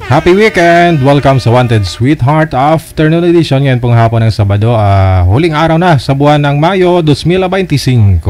Happy weekend! Welcome sa Wanted Sweetheart Afternoon Edition. Ngayon pong hapon ng Sabado, huling araw na sa buwan ng Mayo 2025.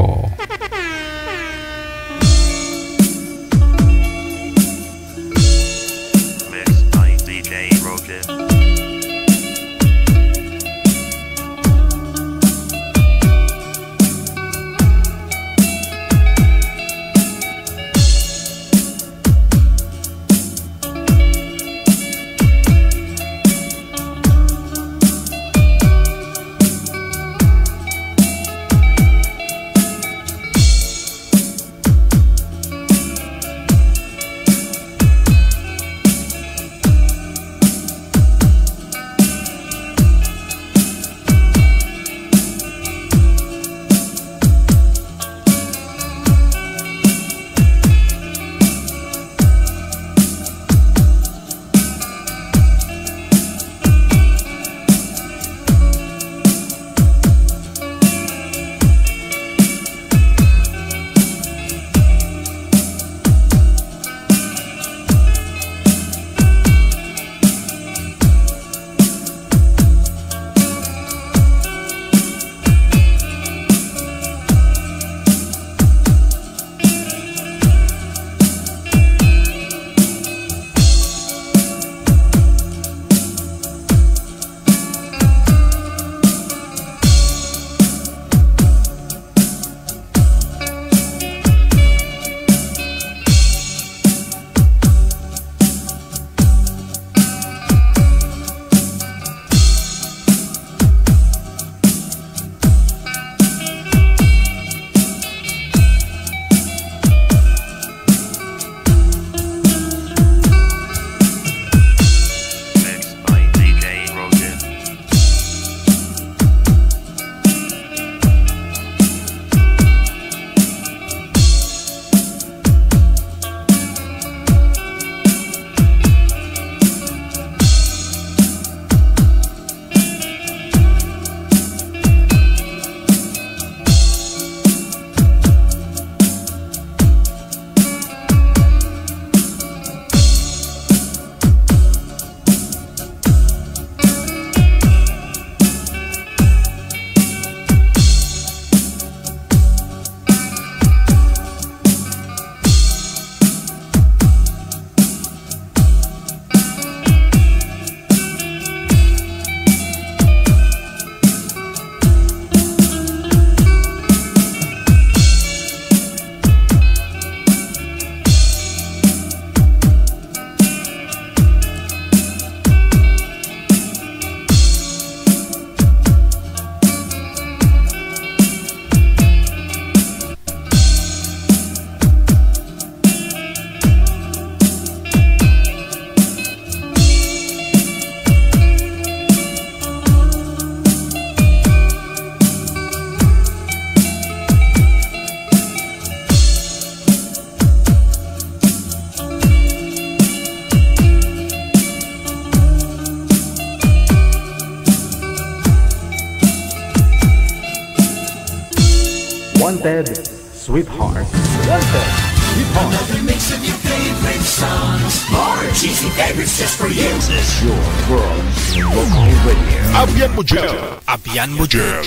Wanted Sweetheart. Wanted Sweetheart. Another mix of your favorite songs. More cheesy favorites just for you. This is your world's local radio. Abian mo dyan. Abian mo dyan.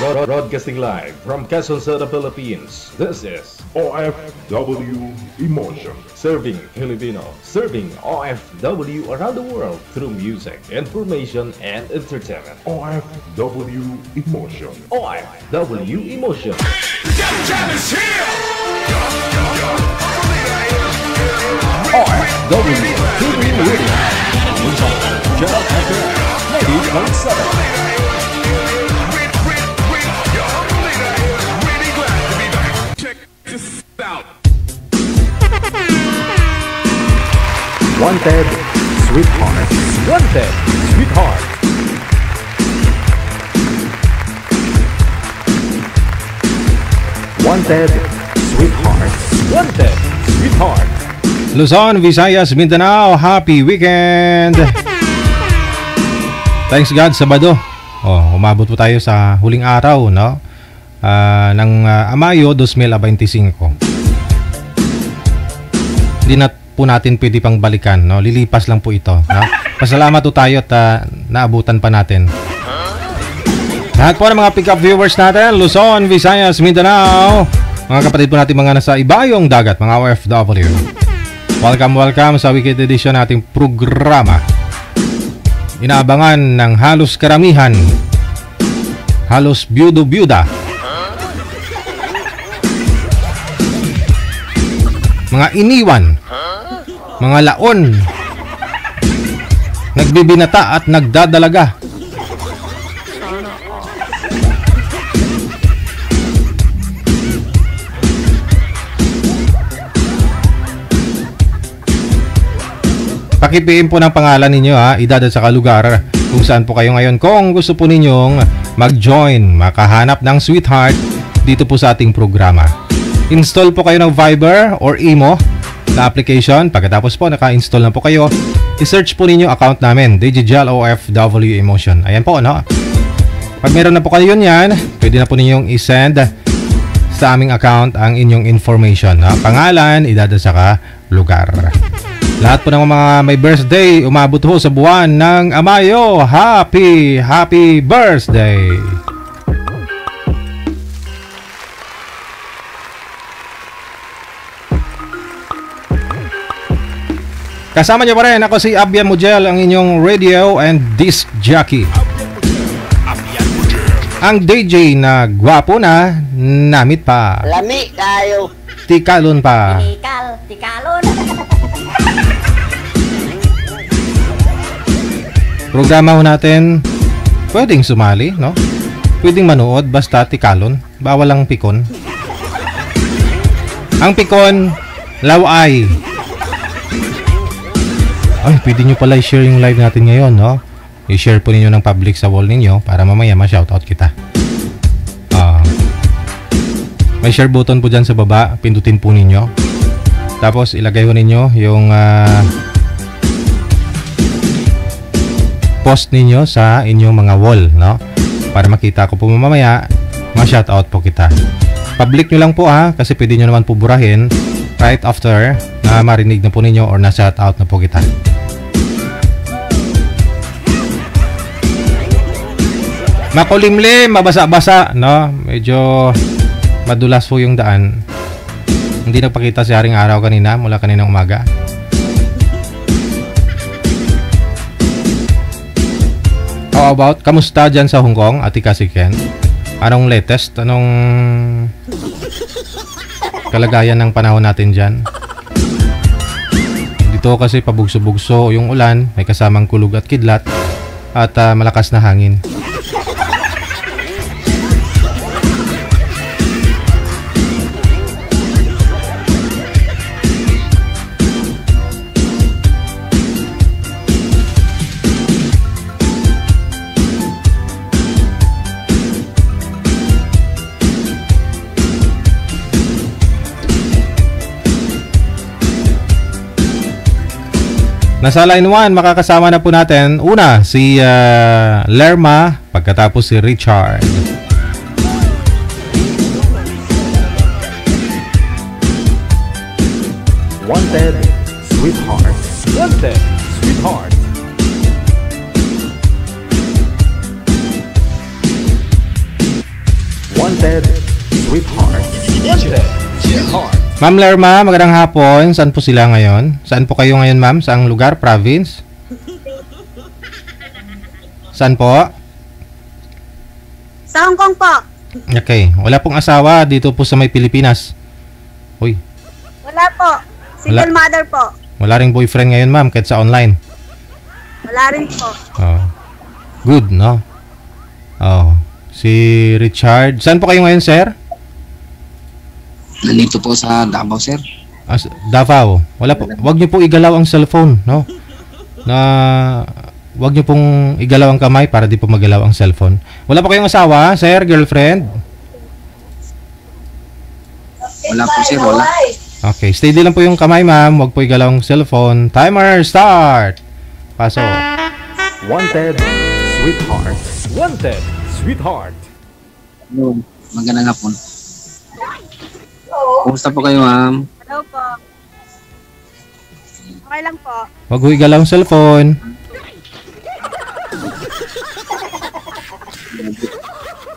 Broadcasting live from Quezon City, Philippines. This is OFW Emotion. Serving Filipino, serving OFW around the world through music, information, and entertainment. OFW Emotion. OFW Emotion. OFW TV Radio. Channel FM 90.7. Wanted Sweetheart. Wanted Sweetheart. Wanted Sweetheart. Wanted Sweetheart. Luzon, Visayas, Mindanao, happy weekend! Thanks God, Sabado. Umabot po tayo sa huling araw, no? Mayo 2025. Hindi na po natin pwede pang balikan, no? Lilipas lang po ito, no? Pasalamat po tayo at naabutan pa natin. Lahat po ng mga pick-up viewers natin, Luzon, Visayas, Mindanao, mga kapatid po natin mga nasa ibayong dagat, mga OFW. Welcome sa weekend edition nating programa. Inaabangan ng halos karamihan, halos byudo-byuda, mga iniwan, mga laon, nagbibinata at nagdadalaga. Pakipiin po ng pangalan ninyo, edad at saka lugar kung saan po kayo ngayon. Kung gusto po ninyong mag-join, makahanap ng sweetheart dito po sa ating programa. Install po kayo ng Viber or Imo na application. Pagkatapos po naka-install na po kayo, i-search po ninyo account namin, Digijal OFW Emotion. Ayan po, no? Pag meron na po kayo yan, pwede na po ninyong i-send sa aming account ang inyong information, no? Pangalan, edad at saka lugar. Lahat po ng mga may birthday, umabot ho sa buwan ng Mayo. Happy birthday! Kasama niyo pa rin, ako si Abian Mujel, ang inyong radio and disc jockey. Ang DJ na gwapo na, namit pa. Lami kayo. Tikalon pa. Tikalon. Programa ho natin, pwedeng sumali, no? Pwedeng manood, basta tikalon. Bawal ang pikon. Ang pikon, laway. Ay, pwede nyo pala i-share yung live natin ngayon, no? I-share po ninyo ng public sa wall ninyo para mamaya ma-shoutout kita. May share button po dyan sa baba. Pindutin po ninyo. Tapos, ilagay po ninyo yung post ninyo sa inyong mga wall, no? Para makita ko po mamaya, ma-shoutout po kita. Public nyo lang po, kasi pwede nyo naman po burahin right after na marinig na po ninyo or na-shoutout na po kita. Makulimlim, mabasa-basa, no? Medyo madulas po yung daan. Hindi nagpakita si Haring Araw kanina, mula kaninang umaga. How about, kamusta dyan sa Hong Kong, Ate Kasiken? Anong latest? Anong kalagayan ng panahon natin dyan? Dito kasi pabugso-bugso yung ulan, may kasamang kulog at kidlat, at malakas na hangin. Nasa line 1, makakasama na po natin. Una, si Lerma, pagkatapos si Richard. Wanted, sweetheart. Wanted, sweetheart. Wanted, sweetheart. Wanted, sweetheart. Ma'am Lerma, magandang hapon. Saan po sila ngayon? Saan po kayo ngayon, ma'am? Saang lugar? Province? Saan po? Sa Hong Kong po. Okay. Wala pong asawa dito po sa may Pilipinas. Uy. Wala po. Single mother po. Wala ring boyfriend ngayon, ma'am, kahit sa online. Wala rin po. Oh. Good, no? Oh. Si Richard. Saan po kayo ngayon, sir? Nandito po sa Davao, sir. Davao. Wala po. Wag niyo po igalaw ang cellphone, no? Wag niyo pong igalaw ang kamay para di po magalaw ang cellphone. Wala pa kayong asawa, sir, girlfriend? Wala po, sir. Wala. Okay, steady lang po yung kamay, ma'am. Wag po igalaw ang cellphone. Timer start. Paso. Wanted, sweetheart. Wanted, sweetheart. Magandang hapon. Kumusta po kayo, ma'am? Hello po. Okay lang po. Wag ho igalaw ang cellphone.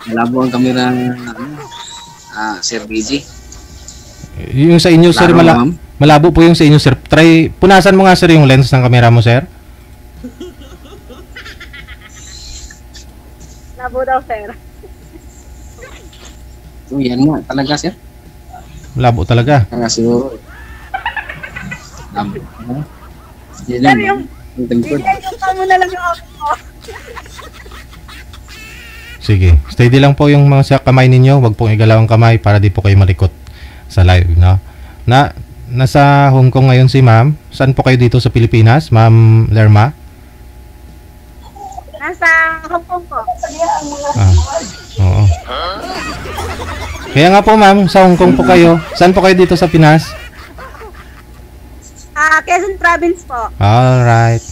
Malabo ang kamera, Sir BG. Yung sa inyo, sir, Klaro, ma'am. malabo po yung sa inyo, sir. Try, punasan mo nga, sir, yung lens ng camera mo, sir. Labo daw, sir. So, yan nga, talaga, sir. Malabo talaga. Kaya siguro. Yan Sir, lang. yung Yung tungkol. bigay ko pa muna lang yung office ko. Sige, steady lang po yung mga sa kamay ninyo. Wag pong igalaw ang kamay para di po kayo malikot sa live, no? Nasa Hong Kong ngayon si ma'am. Saan po kayo dito sa Pilipinas, ma'am Lerma? Nasa Hong Kong po. Ah, oo. Kaya nga po, ma'am, sa Hong Kong po kayo. Saan po kayo dito sa Pinas? Quezon Province po. Alright.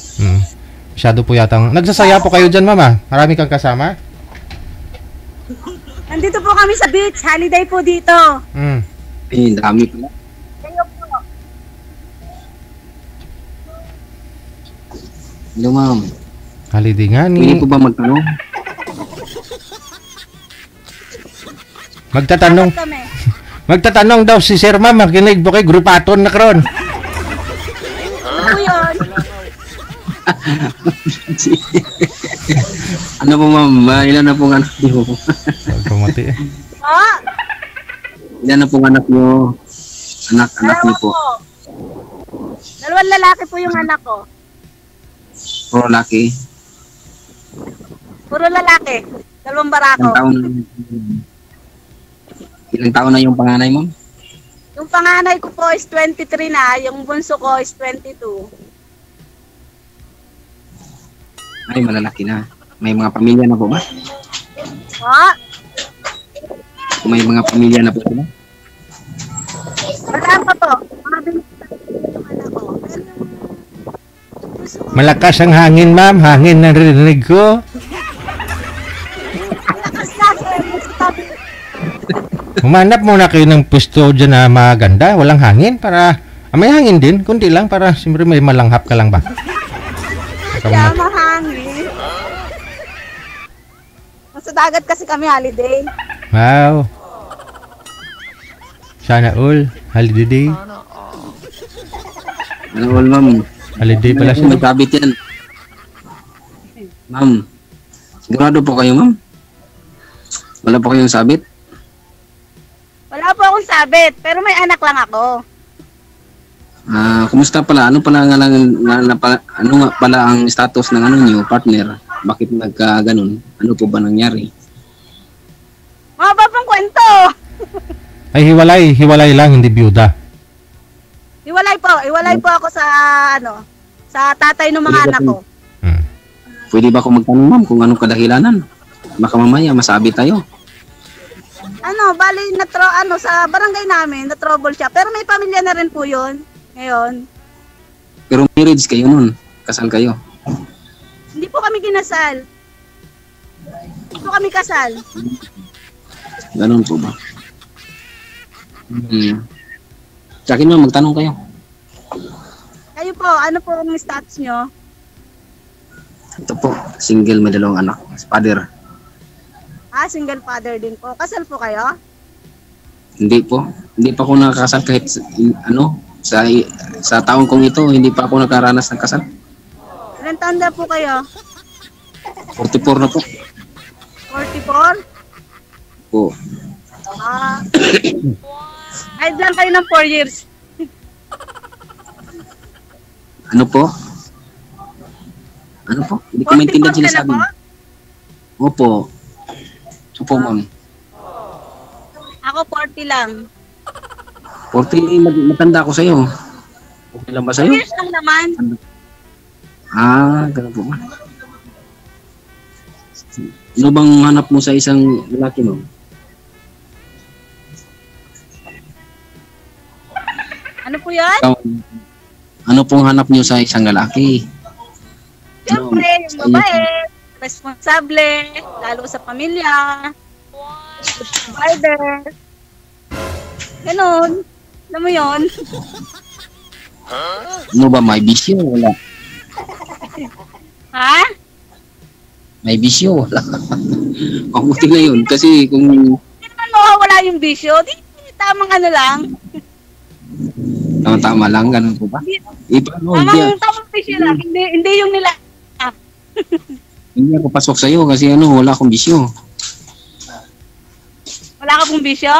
Masyado po yatang... Nagsasaya po kayo dyan, mama. Marami kang kasama? Nandito po kami sa beach. Holiday po dito. Dami pala. Kayo po. Hello, ma'am. Holiday nga Pwede ni... po ba magtanong? Magtatanong. Bakit kami? Magtatanong daw si Sir Ma'am. Makinig po kay grupaton na karon. Ano po yun? Ano po, ma'am? Ilan na pong anak niyo? Pagpamati eh. Oh, Ilan na pong anak niyo? Anak niyo po. Dalawang lalaki po yung anak ko. Puro laki. Puro lalaki. Dalawang barako. Ilang taon na yung panganay, ma'am? Yung panganay ko po is 23 na. Yung bunso ko is 22. Ay, malalaki na. May mga pamilya na po ba? Oh, May mga pamilya na po ba? wala pa po. Mga bilis yung anak ko. Pero yung bunso ko, Malakas ang hangin, ma'am. Hangin na narinig ko. malakas na. Sabi, Humanap muna kayo ng pwesto dyan na maganda. Walang hangin para... may hangin din. Kunti lang para siyempre may malanghap ka lang ba? kaya mahangin. Nasa dagat kasi kami holiday. Wow. Sana all. Holiday. Ano all, ma'am? Holiday pala siya. May kabit yan. Ma'am, sigurado po kayo, ma'am? Wala po kayong sabit? Wala po akong sabit, pero may anak lang ako. Kumusta pala? Ano pala ano nga pala ang status ng ano niyo, partner? Bakit nagka-ganon? Ano po ba nangyari? Mahaba pang kwento. Ay, hiwalay. Hiwalay lang, hindi byuda. Iwalay po ako sa sa tatay ng mga Pwede ba anak ko. Pwede ba ako magtanong, ma'am, kung anong kadahilanan? Baka mamaya masabi tayo. Bali sa barangay namin, na trouble siya. Pero may pamilya na rin po 'yon. Ngayon, Pero marriage kayo nun. Kasal kayo. hindi po kami kinasal. Hindi po kami kasal. Ganon po ba? Sa akin, ma'am, magtanong kayo. Kayo po, ano po ang status nyo? Ito po, single, may dalawang anak. Father. Single father din po. Kasal po kayo? Hindi po. Hindi pa ako nakakasal kahit sa taong kong ito, hindi pa ako nakaranas ng kasal. Ilan taon na po kayo? 44 na po. 44? Po. Kahit lang kayo ng 4 years. Ano po? Ano po? Hindi ko maintindihan 44 ka na sinasabi. po? Opo. Opo, ma'am. Ako 40 lang. 40, matanda ako sa'yo. Okay lang ba 2 sa'yo? years lang naman. Ganun po ba? Ano bang hanap mo sa isang lalaki, ma'am? Ano po yan? Ano pong hanap niyo sa isang lalaki? Siyempre, yung babae, responsable, lalo sa pamilya. Provider. Ganon. Alam mo yun? Ano ba, may bisyo? Wala. Ha? May bisyo? Wala. Mabuti na yun. Kasi kung Hindi naman mawawala yung bisyo. Di, tamang ano lang. tama-tama lang, ganun po ba? Iba, no, Tamang bisyo lang. Hindi yung nila. hindi ako pasok sa'yo kasi wala akong bisyo. Wala ka pong bisyo?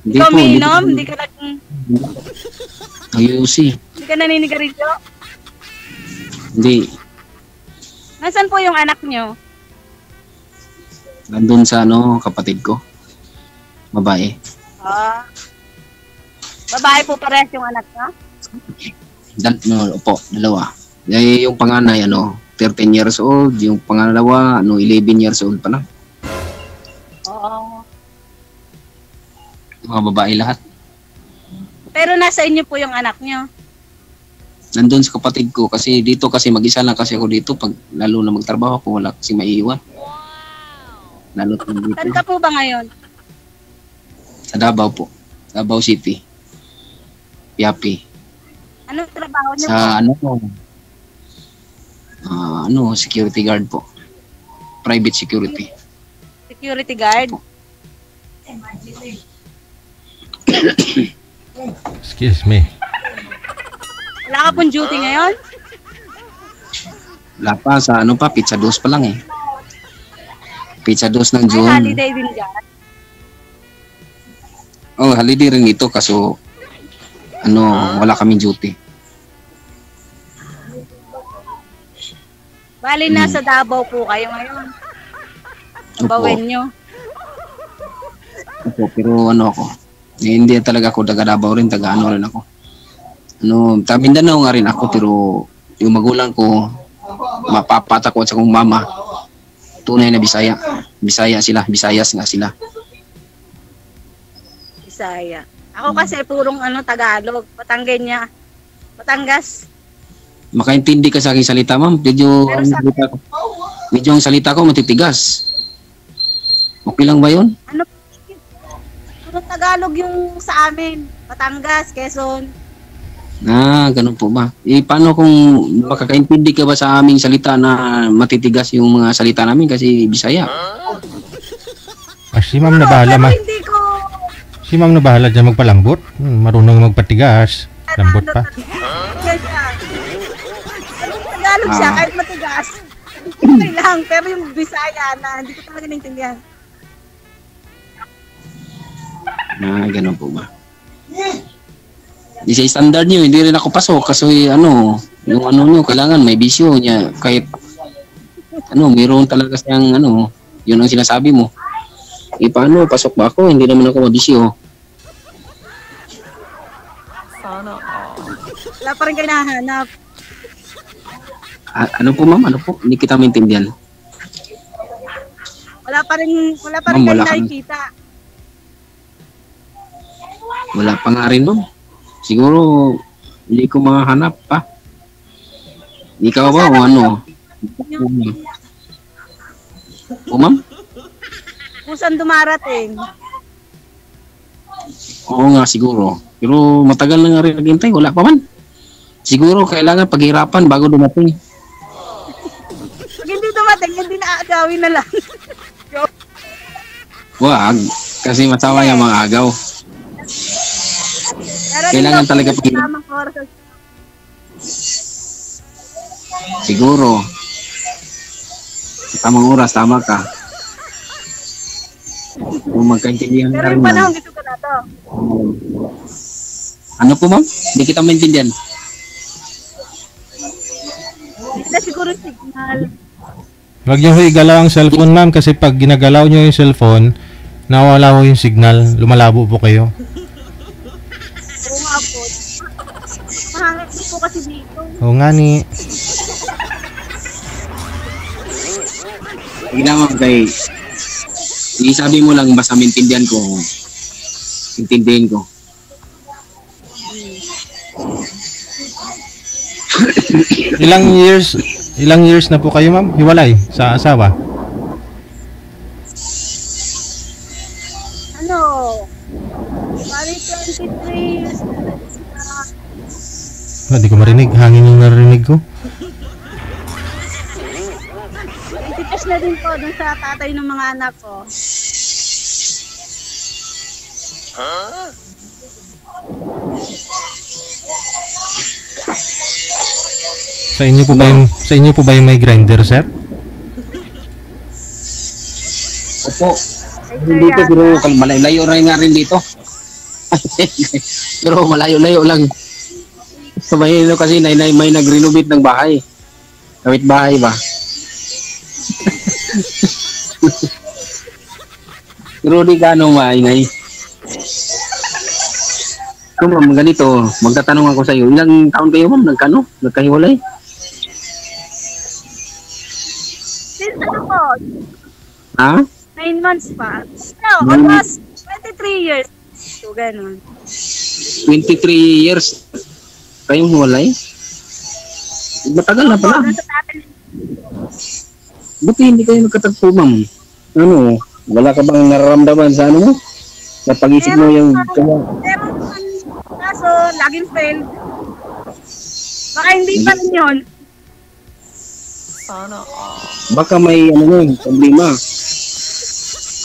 Hindi Ikaw po, minom? Hindi ka ayusi. hindi ka naninigarilyo? Hindi. Nasaan po yung anak nyo? Nandun sa kapatid ko. Babae. Ah. Babae po parehas yung anak nyo? Opo, dalawa. Yung panganay, 13 years old. Yung pangalawa, 11 years old pa lang. Oo. Mga babae lahat. Pero nasa inyo po yung anak nyo? Nandun sa kapatid ko kasi dito kasi mag-isa lang kasi ako dito pag lalo na magtrabaho ako wala kasi maiiwan. Lalo na dito. Saan ka po ba ngayon? Sa Davao po. Davao City. Piapi. Anong trabaho nyo po? Sa security guard po. Private security. Security guard? Excuse me. Wala ka pong duty ngayon? Wala pa sa pizza dos pa lang eh. Pizza dos ng Ay, June. holiday din dyan. Oh, holiday rin ito kaso wala kaming duty. Bali, nasa Davao po kayo ngayon. Bawin nyo. Opo, pero ako. Hindi talaga ako taga Davao rin, taga rin ako. Taga Mindanao nga rin ako pero yung magulang ko mapapatakot sa kong mama. Tunay na Bisaya. Bisaya sila, Bisayas nga sila. Bisaya. Ako kasi purong Tagalog, Patanggenya. Batangas. Makaintindi ka sa aking salita, ma'am. Medyo ang salita ko matitigas. Okay lang ba 'yon? Purong Tagalog yung sa amin. Batangas, Quezon. Ganun po ba? Paano kung makakaintindi ka ba sa aming salita na matitigas yung mga salita namin kasi Bisaya? Si ma'am na bahala Pero hindi ko... Si ma'am na bahala dyan magpalambot. Marunong magpatigas. Lambot pa. Tagalog siya, kahit matigas. Okay lang, pero yung Bisaya na, hindi ko talaga naintindihan. Ganun po ba? Di sa standard nyo, hindi rin ako pasok kasi yung nyo, kailangan may bisyo niya. Kahit mayroon talaga siyang yun ang sinasabi mo. Paano, pasok ba ako? Hindi naman ako mabisyo. Wala pa rin kayo nahanap. Ano po ma'am? Ano po? Hindi kita maintindihan. Wala pa rin Ma'am, kayo wala kang- nakikita. Wala pa nga rin ma'am. Siguro, hindi ko mahanap pa. Ikaw ba o ano? O ma'am? Kung saan dumarating. Oo nga siguro. Pero matagal na nga rin naghintay. Wala pa man. Siguro kailangan paghirapan bago dumating. Pag hindi dumating, hindi na aagawin na lang. Wag. Kasi masawa yung mga agaw. Kailangan talaga pag- tamang oras. Siguro. Sa tamang oras, tama ka. Kung magkaintindihan Pero na rin yung yan. panahon gusto ko na to. Ano po ma'am? Hindi kita maintindihan. Hindi na siguro signal. Huwag niyo ho igalaw ang cellphone, ma'am, kasi pag ginagalaw niyo yung cellphone, nawala ho yung signal. Lumalabo po kayo. Oo nga po. Mahangit po kasi dito. Oo nga ni. Hindi naman kay... Isabi mo lang basta maintindihan ko. Intindihin ko. Ilang years na po kayo, ma'am? Hiwalay sa asawa? May 23 years na rin sila. Di ko marinig. Hangin yung narinig ko. 20 years na din po dun sa tatay ng mga anak ko. Sa inyo po ba yung may grinder, sir? Opo. Dito pero malayo-layo rin nga rin dito. Pero malayo-layo lang. Sabay nyo kasi may nag-renovate ng bahay. Kawit bahay ba? Pero di gano'ng maingay. So ma'am, ganito, magtatanong ako sa iyo. Ilang taon kayo ma'am? Nagkahiwalay? Since ano po? Ha? 9 months pa. No, almost 23 years. So, ganun. 23 years kayong hiwalay? Matagal na pala. Nasa tatay. Buti hindi kayo nagkatagpo ma'am. Ano, wala ka bang nararamdaman sa ano mo? Sa pag-isip mo yung... Meron naman, kaso laging fail. Baka hindi pa rin yun. Baka may ano yun, problema.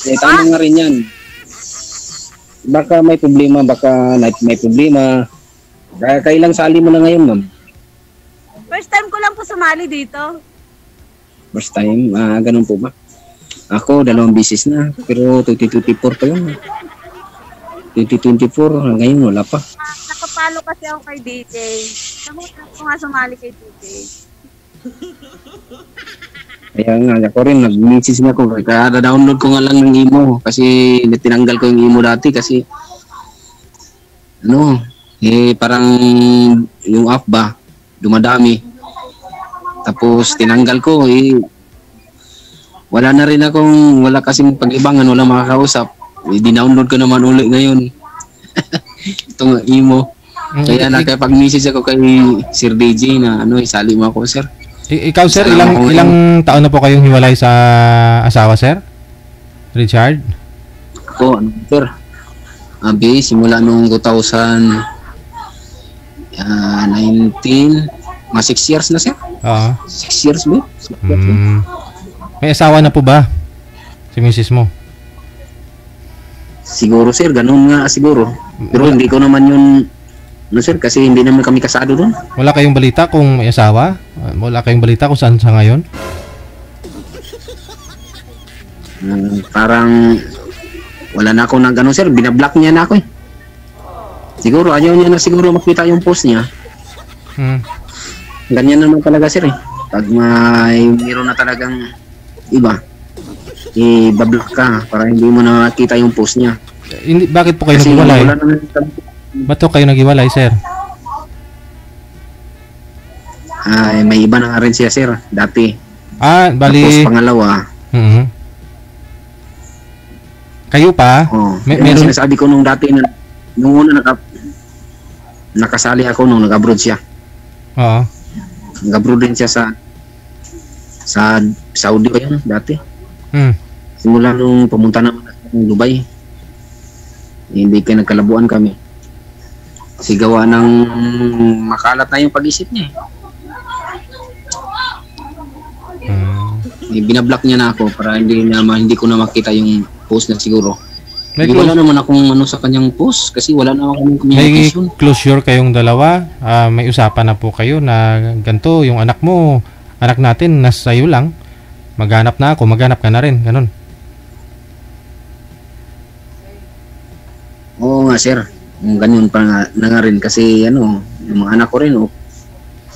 Tama nga rin yan. Baka may problema, may problema. Kailang sali mo na ngayon, ma'am? First time ko lang po sumali dito. First time? Ganun po ba? Ako, 2 beses na. Pero 2024 pa yun. 2024, ngayon wala pa. Nakapalo kasi ako kay DJ. Namutan ko nga sumali kay DJ. Kaya nga, ako rin, nag-message nga ako. Kaya na-download ko nga lang ng imo. Kasi tinanggal ko yung imo dati kasi parang yung app ba, dumadami. Tapos tinanggal ko, wala na rin akong, wala kasing pag-ibangan, wala makakausap. Dinownload ko naman ulit ngayon. Itong imo. Kaya nakapag-message ako kay Sir DJ na isali mo ako, sir. Ikaw, sir, ilang taon na po kayong hiwalay sa asawa, sir? Richard? Ako, sir. Simula nung 2019, mga 6 years na, sir. Oo. 6 years ba? May asawa na po ba si misis mo? Siguro, sir. Ganun nga siguro. Pero hindi ko naman yun, sir, kasi hindi naman kami kasado doon. Wala kayong balita kung may asawa? Wala kayong balita kung saan sa ngayon? Parang wala na ako ng sir. Binablock niya na ako eh. Siguro, ayaw niya na siguro makita yung post niya. Ganyan naman talaga, sir eh. Pag mayroon na talagang iba, i-bablock ka para hindi mo na makita yung post niya. Bakit po kayo naghiwalay? Ba't po kayo naghiwalay, sir? May iba na nga rin siya, sir, dati. Bali... Tapos pangalawa. Kayo pa? Meron sinasabi ko nung dati na nung una nakasali ako nung nag-abroad siya. Oo. Nag-abroad din siya sa Saudi pa yun dati. Simula nung pumunta naman ng Dubai, hindi kayo nagkalabuan kami. Kasi gawa ng makalat na yung pag-isip niya. Binablock niya na ako para hindi ko na makita yung post na siguro. Wala naman akong sa kanyang post kasi wala naman akong communication. May closure kayong dalawa? May usapan na po kayo na ganito, yung anak natin nasa iyo lang. Maghanap na ako, maghanap ka na rin, ganun. Oo nga, sir. Ganun pa nga rin kasi yung mga anak ko rin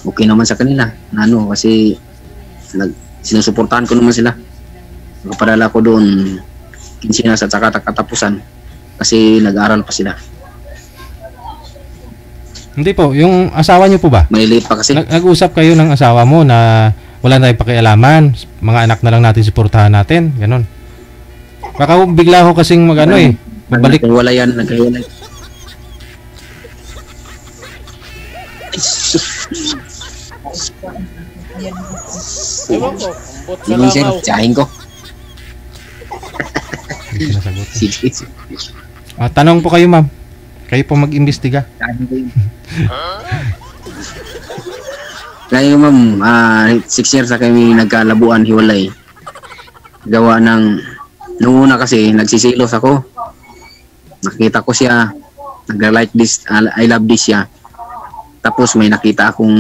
okay naman sa kanila. Kasi sinusuportahan ko naman sila. Nagpadala ko doon kinsinas at saka katapusan kasi nag-aaral pa sila. Hindi po, yung asawa niyo po ba? Maliliit pa kasi. Nag-usap kayo ng asawa mo na wala tayong pakialaman, mga anak na lang natin suportahan natin, ganun. Baka bigla ko kasing magbalik. Naghiwalayan. Yung sir, tsahin ko. Tanong po kayo, ma'am. Kayo po mag-imbestiga. Kaya ma'am, 6 years na kami nagkalabuan, hiwalay. Gawa ng, nung una kasi, nagsisilos ako. Nakita ko siya, nag-like this, I love this siya. Tapos may nakita akong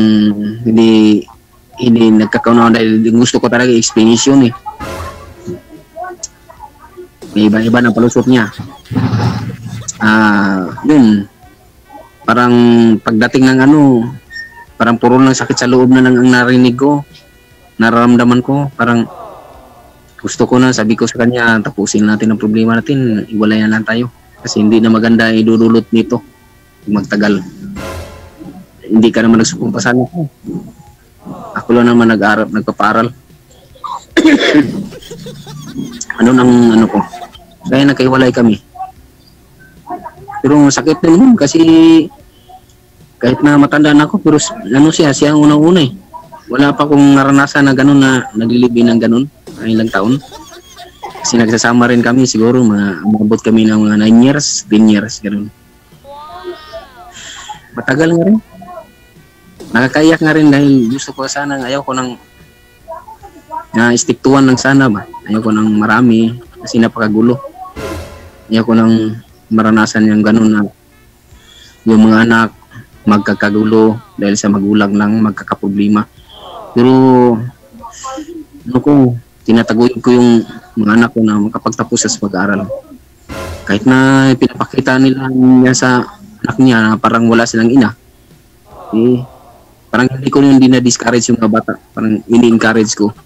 hindi nagkakaunawan dahil gusto ko talaga explanation eh. May iba-iba ng palusot niya. Yun, parang pagdating ng parang puro lang sakit sa loob na lang ang narinig ko, nararamdaman ko, parang gusto ko na, sabi ko sa kanya, tapusin natin ang problema natin, iwalay na lang tayo. Kasi hindi na maganda idudulot nito, magtagal. Hindi ka naman nagsukumpasan ako. Ako lang naman nagpaparal. Ano ko, kaya nagkaiwalay kami. Pero sakit din naman kasi kahit na matanda na ako, pero siya ang unang-una eh. Wala pa akong naranasan na gano'n na naglilibin ng gano'n, ilang taon. Kasi nagsasama rin kami, siguro umabot kami ng mga 9 years, 10 years, gano'n. Matagal nga rin. Nakakaiyak nga rin dahil gusto ko sana, ayaw ko ng stick to one lang sana ba. Ayaw ko ng marami kasi napakagulo. Ayaw ko ng maranasan yung gano'n na yung mga anak magkakagulo dahil sa magulang lang magkakaproblema. Pero tinataguin ko yung mga anak ko na makapagtapos sa pag-aaral. Kahit na pinapakita niya sa anak niya na parang wala silang ina, parang hindi ko yun discourage yung mga bata. Parang ini-encourage ko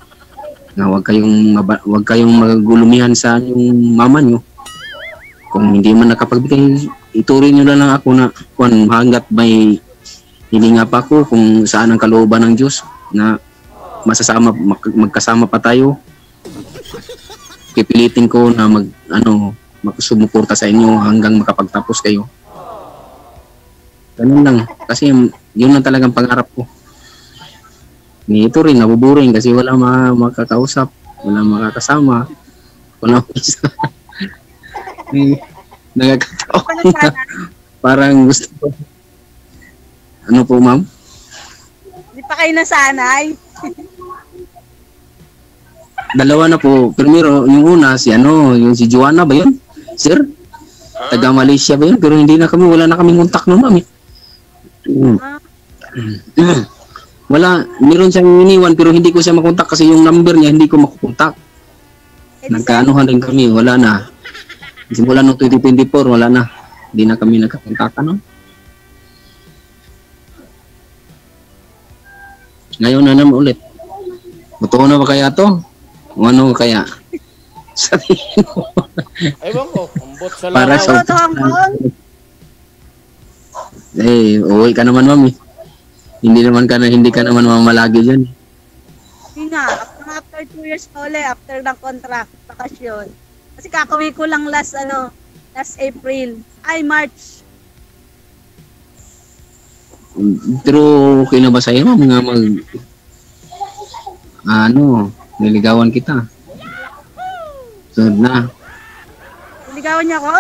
na huwag kayong magulumihan sa yung mama nyo. Kung hindi man nakapagbigay, ituloy nyo lang ako na kung hanggat may hilinga pa ako kung saan ang kalooban ng Diyos na magkasama pa tayo. Pipilitin ko na sumuporta sa inyo hanggang makapagtapos kayo. Ganun lang. Kasi yun lang talagang pangarap ko. Ito rin, nabuburing kasi wala makakausap, wala makakasama, wala nagkakataon na parang gusto ko. Ano po, ma'am? Hindi pa kayo nasanay. Dalawa na po. Primero, yung una, yung si Joanna ba yun? Sir? Taga Malaysia ba yun? Pero wala na kaming kontak noon, ma'am. Wala, meron siyang iniwan pero hindi ko siya makontak kasi yung number niya hindi ko makukontak. Nagkaanuhan rin kami, wala na. Simula noong 2024, wala na. Hindi na kami nagkakontakan, no? Ngayon na naman ulit. Totoo na ba kaya to? O ano kaya? Sabihin ko. Ewan ko, ambot sa para laraw. sa uwi ka naman, mami. Hindi ka naman mamalagi dyan. Hindi nga, after 2 years pa ulit, after ng contract, bakasyon. Kasi kakawin ko lang last April. March. Pero okay na ba sa'yo, ma'am, nga niligawan kita? Sunod na. Niligawan niya ako?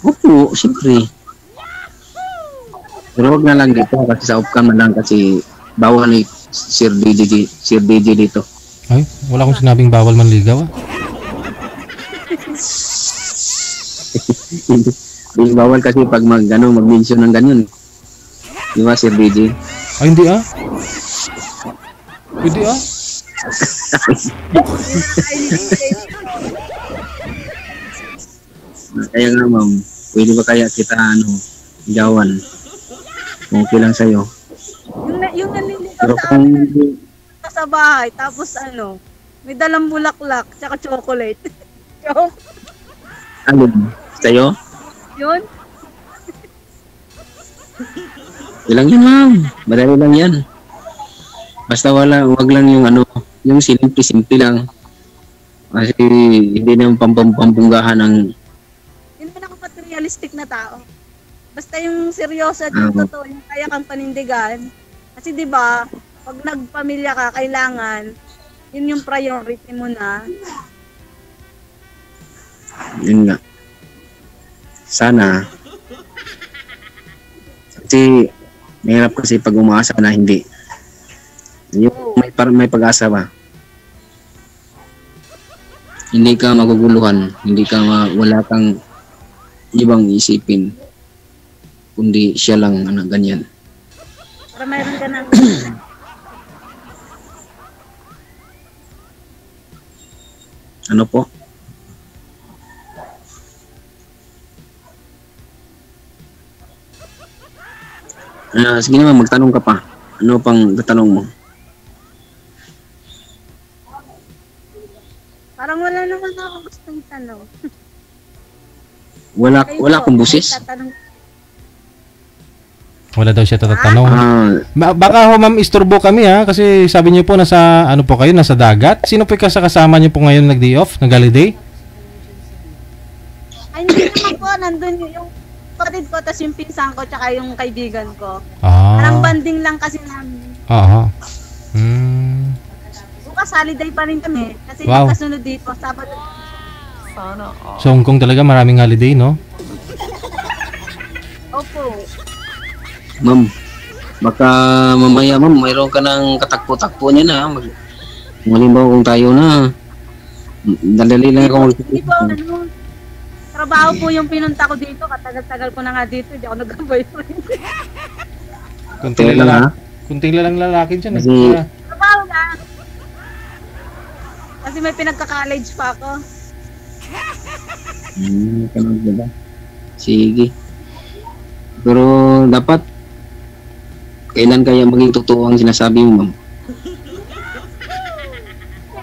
Opo, siyempre. Pero huwag na lang dito kasi sa off-cam na lang kasi bawal ni Sir DJ dito. Ay, wala akong sinabing bawal manligaw ah. Hindi bawal kasi pag mag-mention ng ganyan. Di ba, Sir DJ? Ay, hindi ah. Pwede ah. Kaya nga, ma'am, pwede ba kaya kita ligawan? Okay lang sa'yo. Yung naliligaw sa akin sa bahay, tapos may dalang bulaklak, tsaka chocolate. Ano? Sa'yo? Yun? Ilang yan, ma'am. Madali lang yan. Basta wag lang yung simple lang. Kasi hindi naman pampunggahan ng... Yun pa ako materialistic na tao. Basta yung seryoso at yung totoo, yung kaya kang panindigan. Kasi di ba pag nagpamilya ka, kailangan, yun yung priority mo na. Yun nga. Sana, Kasi mahirap kasi pag umaasa na hindi. Yung may pag-asa ba? Hindi ka maguguluhan, wala kang ibang isipin, kundi siya lang ganyan. Para mayroon ka ng Ano po? Sige naman, magtanong ka pa. Ano pang tatanong mo? parang wala naman ako gustong tanong. Wala akong busis? Wala daw siya tatanong. Ah, Baka ho ma'am, isturbo kami ha, kasi sabi niyo po nasa, ano po kayo, nasa dagat. Sino po yung kasama niyo po ngayon nag-day off, nag-holiday? Ay, hindi naman po, nandun yung kapatid ko, tas yung pinsan ko, tsaka yung kaibigan ko. Parang banding lang kasi namin. Aha. Bukas holiday pa rin kami, kasi Wow. yung kasunod dito, Sabado. Sa Hong Kong talaga maraming holiday, no? Opo. ma'am, baka mamaya ma'am, mayroon ka ng katakpo-takpo niya na. Halimbawa kung tayo na, dali lang ako Hindi po, trabaho po yung pinunta ko dito, katagal-tagal ko na nga dito, hindi ako nag-boyfriend. Kunting lalang lalaki dyan. Kasi- Trabaho na. Kasi may pinagka-college pa ako. Ganun ba? Sige. Pero dapat kailan kaya maging totoo ang sinasabi mo, ma'am?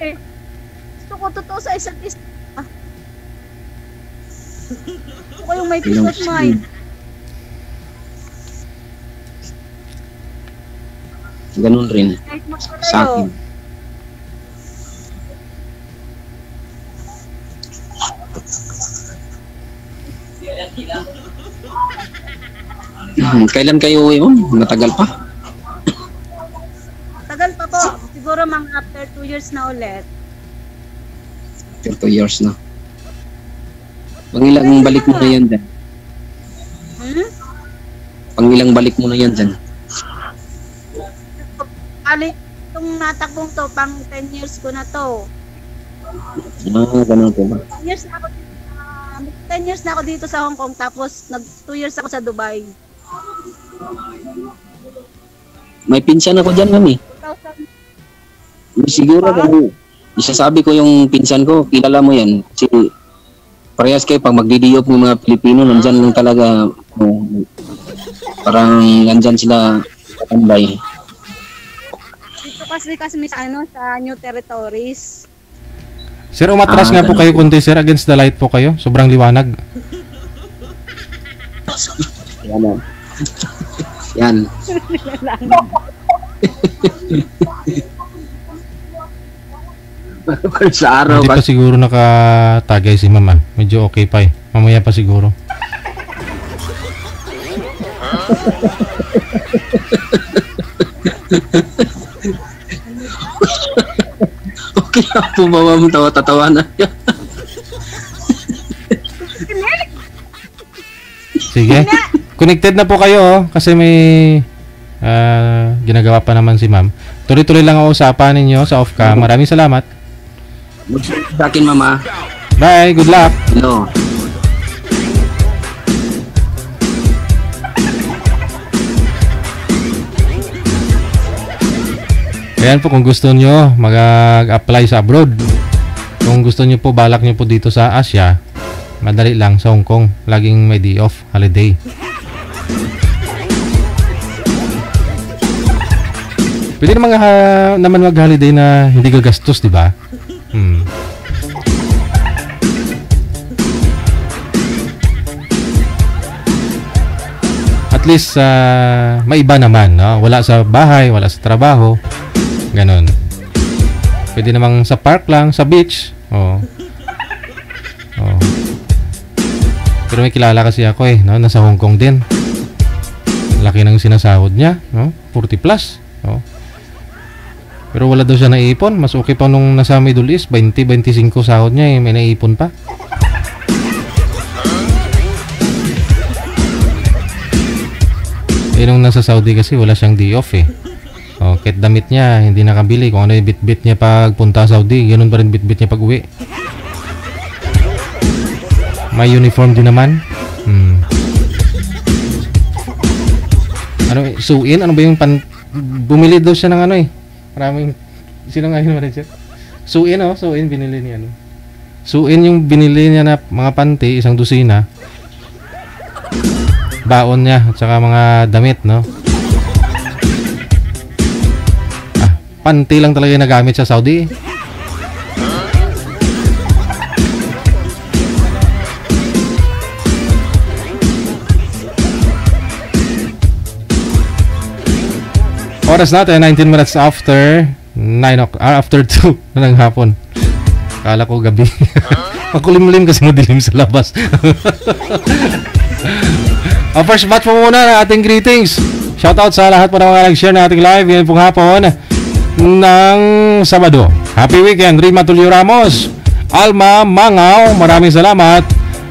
Eh, gusto ko totoo sa isa't isa. Gusto ko yung may peace of mind. Ganun rin Kahit magkalayo. sa akin. Kailan kayo uwi, ma'am? Matagal pa? Tagal pa po. Siguro mga after 2 years na ulit. After 2 years na. Pangilang balik mo na yan dyan? Pangilang balik mo na yan dyan? Ali, itong natakbong to, pang 10 years ko na to. Ganun po ba? 10 years na ako dito sa Hong Kong, tapos 2 years ako sa Dubai. May pinsan ako dyan, ma'am eh. 2000. Siguro kung isasabi ko yung pinsan ko, kilala mo yan. Kasi parehas kayo pag magdidiyop ng mga Pilipino, nandyan lang talaga, parang nandyan sila katambay. Dito kasi sa New Territories. Sir, umatras nga po ganun kayo po. kunti, sir. Against the light po kayo. Sobrang liwanag. Yan, ma'am. Yan. Sa araw Hindi pa siguro nakatagay si mama. Medyo okay pa eh. Mamaya pa siguro. okay na po ba, ma'am? Tawa-tatawa na. Sige. Connected na po kayo oh, kasi may ginagawa pa naman si ma'am. Tuloy-tuloy lang ang usapan ninyo sa off-cam. Maraming salamat. Sa akin, mama. Bye. Good luck. Hello. Ayan po, kung gusto nyo mag-apply sa abroad. Kung gusto nyo po, balak nyo po dito sa Asia, madali lang sa Hong Kong. Laging may day off, holiday. Pwede naman mag-holiday na hindi gagastos, di ba? At least maiba naman, no? Wala sa bahay, wala sa trabaho. Ganon. Pwede namang sa park lang, sa beach. Oh. Pero may kilala kasi ako eh, no? Nasa Hong Kong din. Laki ng sinasahod niya, no? 40 plus. Oh. Pero wala daw siya naipon. Mas okay pa nung nasa Middle East, 20-25 sahod niya eh, may naipon pa. nung nasa Saudi kasi wala siyang day off eh. O, kahit damit niya, hindi nakabili. Kung ano yung bit-bit niya pag punta Saudi, ganun pa rin bit-bit niya pag uwi. May uniform din naman. Ano, suin? Ano ba yung bumili daw siya ng ano eh. Maraming, sino nga yun manager? Suin oh, suin binili niya ano. Suin yung binili niya na mga panty, 1 dosina. Baon niya at saka mga damit, no? Panty lang talaga yung nagamit sa Saudi. Oras natin 19 minutes after 9 after 2 ng hapon. Kala ko gabi. Makulimlim kasi madilim sa labas. First batch po muna ng ating greetings. Shoutout sa lahat po na mga nag-share na ating live ngayon pong hapon ng Sabado. Happy weekend, Rima Tulio Ramos, Alma Mangaw, maraming salamat.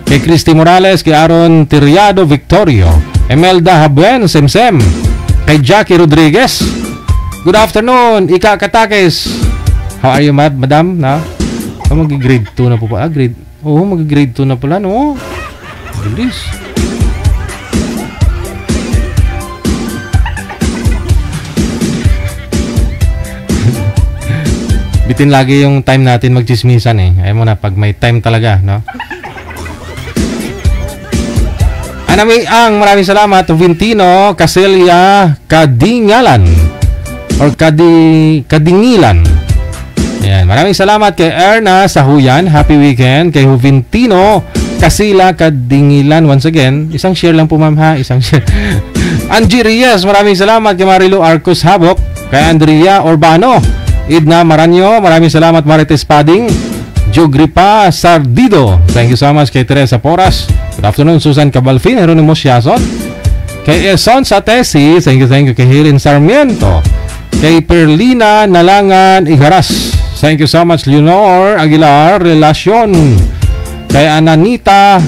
Kay Christy Morales, kay Aaron Tiriado Victorio, Emelda Habuen, Semsem, kay Jackie Rodriguez. Good afternoon, Ika Katakes. How are you, madam? Na? Mag-grade 2 na po pa. Grade. Oo, mag-grade 2 na pala, no? Bilis. Bitin lagi yung time natin magchismisan eh. Ayaw mo na pag may time talaga, no? Anami ang maraming salamat Vintino Caselia Kadingalan or Kadingilan. Ayan, maraming salamat kay Erna Sahuyan. Happy weekend kay Vintino Casila Kadingilan. Once again, isang share lang po ma'am ha, isang share. Angie Reyes, maraming salamat kay Marilu Arcos Habok, kay Andrea Urbano, Idna Maranyo, maraming salamat Marites Pading, Jogripa Sardido. Thank you so much kay Teresa Poras. Good afternoon Susan Cabalfin, Jeronimo Siason, kay Eson Satesi, thank you kay Helen Sarmiento, kay Perlina Nalangan Igaras, thank you so much Leonor Aguilar Relacion, kay Ananita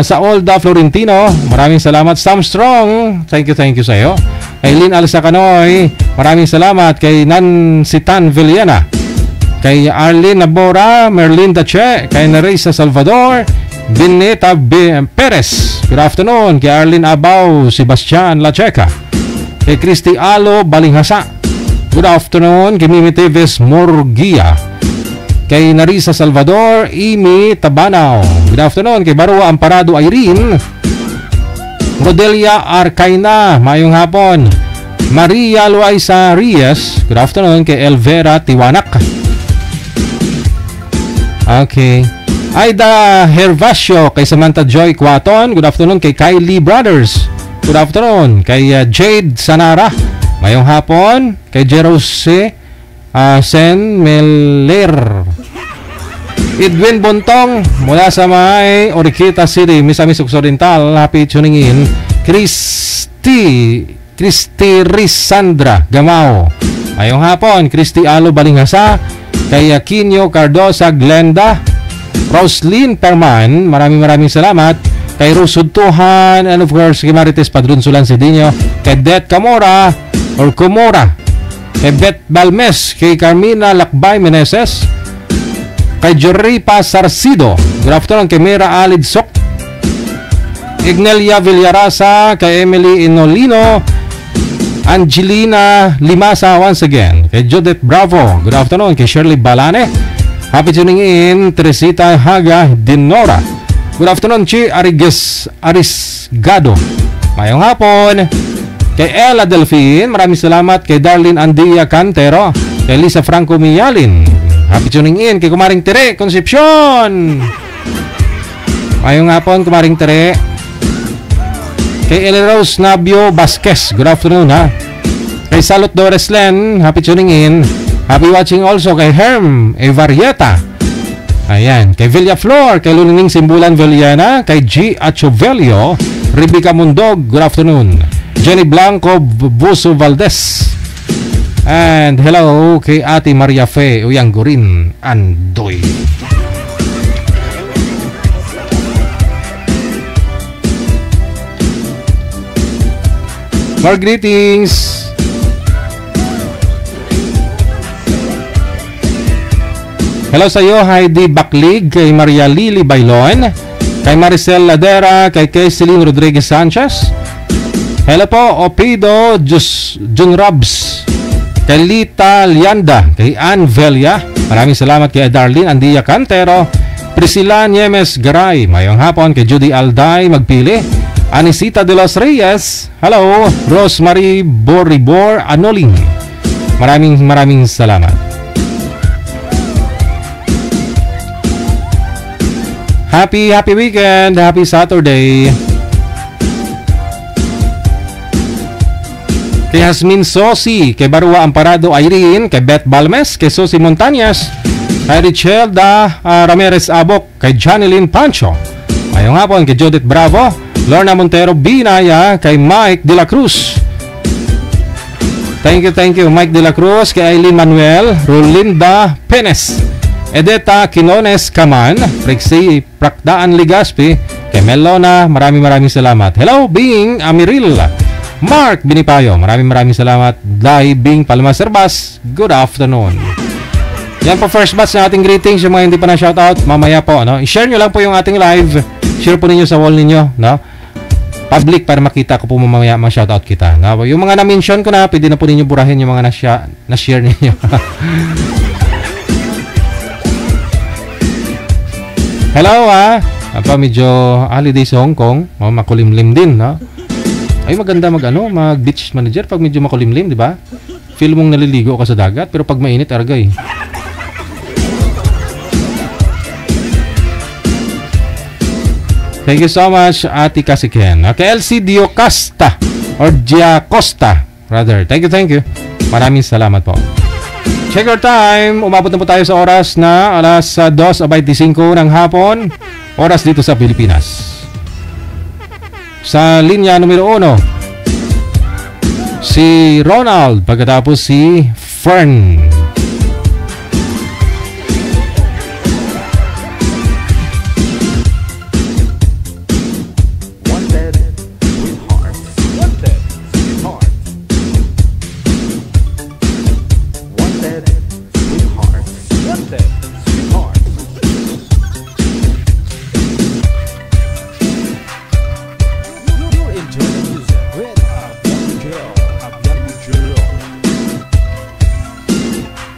Saolda Florentino, maraming salamat Sam Strong, thank you sa iyo, kay Lynn Alsacanoy, maraming salamat kay Nansitan Villena, kay Arlene Nabora, Merlin Dache, kay Neresa Salvador, Bineta Perez. Good afternoon kay Arlene Abaw, Sebastian Lacheca, kay Christy Alo Balinghasa. Good afternoon kay Mimi Teves Morgia, kay Narisa Salvador, Imi Tabanaw. Good afternoon kay Barua Amparado Irene, Rodelia Arcaina, mayong hapon. Maria Luisa Reyes. Good afternoon kay Elvera Tiwanak. Okay. Aida Hervasio, kay Samantha Joy Quaton. Good afternoon kay Kylie Brothers. Good afternoon kay Jade Sanara. Mayong hapon kay Jerose Sen Meler. Edwin Bontong mula sa may Oriquita City, Misamis Occidental. Happy tuning in. Christy Risandra Gamao. Mayong hapon Christy Alo Balinghasa, kay Aquino Cardosa Glenda, Roslyn Perman, maraming salamat. Kay Rusud Tuhan, and of course kay Marites Padron Sulan Sidinho, kay Det Camora or Comora, kay Bet Balmes, kay Carmina Lakbay Meneses, kay Joripa Sarcido. Good afternoon kay Mira Alid Sok, Ignelia Villarasa, kay Emily Inolino, Angelina Limasa once again, kay Judith Bravo. Good afternoon kay Shirley Balane. Happy tuning in Teresita Haga Dinora. Good afternoon Chi Arisgado. Mayong hapon kay Ella Delfin. Maraming salamat kay Darlene Andia Cantero, kay Lisa Franco Miyalin. Happy tuning in kay Kumaring Tere Concepcion. Mayong hapon Kumaring Tere. Kay Elrose Nabio Vasquez. Good afternoon ha. Kay Salot Doreslen. Happy tuning in. Happy watching also kay Herm Evarieta. Ayan. Kay Villa Flor, kay Lunining Simbulan Villena, kay G. Achovelio, Rebecca Mundog. Good afternoon. Jenny Blanco Buso Valdez. And hello kay Ate Maria Fe Uyanggurin Andoy. More greetings. Hello sa iyo, Heidi Baklig, kay Maria Lily Bailon, kay Maricel Ladera, kay Keseline Rodriguez Sanchez. Hello po, Opido Jun Robs, kay Lita Lianda, kay Ann Velia. Maraming salamat kay Darlene Andia Cantero, Priscilla Niemes Garay. Mayong hapon kay Judy Alday Magpili, Anisita de los Reyes. Hello, Rosemary Boribor Anoling. Maraming salamat. Happy weekend, happy Saturday. Kay Hasmin Sosi, kay Barua Amparado Irene, kay Beth Balmes, kay Sosi Montañas, kay Richelda Ramirez Abok, kay Janeline Pancho. Ngayong hapon kay Judith Bravo, Lorna Montero Binaya, kay Mike De La Cruz. Thank you Mike De La Cruz, kay Aileen Manuel, Rolinda Penes, Edeta Quinones Kaman, Prexi Prakdaan Ligaspi, kay Melona. Maraming salamat. Hello Bing Amiril, Mark Binipayo. Maraming salamat. Dai Bing Palma Serbas, good afternoon. Yan po first batch na ating greetings. Yung mga hindi pa na shoutout, mamaya po, no? I-share nyo lang po yung ating live. Share po ninyo sa wall ninyo, no? Public para makita ko po mamaya ma-shoutout kita, no? Yung mga na-mention ko na, pwede na po ninyo burahin yung mga na-share ninyo. Hello medyo holiday sa Hong Kong, makulimlim din, no? Ay maganda mag-beach manager pag medyo makulimlim, di ba? Feel mong naliligo ka sa dagat, pero pag mainit, argay. Thank you so much, Ate Kasiken. Okay, LC Diocasta or Giacosta, rather. Thank you. Maraming salamat po. Check your time. Umabot na po tayo sa oras na alas 2:25 ng hapon. Oras dito sa Pilipinas. Sa linya numero 1, si Ronald. Pagkatapos si Fern.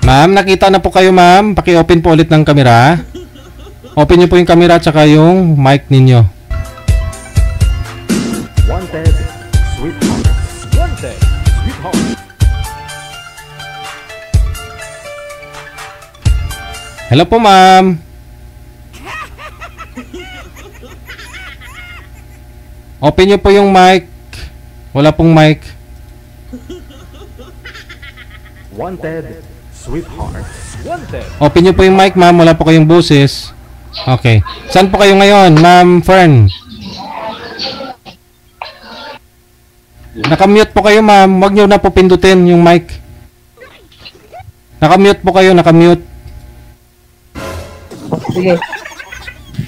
Ma'am, nakita na po kayo ma'am. Paki-open po ulit ng camera. Open nyo po yung camera at saka yung mic ninyo. Wanted, sweetheart. Wanted, sweetheart. Hello po ma'am. Open nyo po yung mic. Wala pong mic. Wanted, sweetheart. Wanted. Open nyo po yung mic ma'am. Wala po kayong boses. Okay. Saan po kayo ngayon, ma'am Fern? Nakamute po kayo ma'am. Huwag nyo na po pindutin yung mic. Nakamute po kayo. Nakamute. Sige.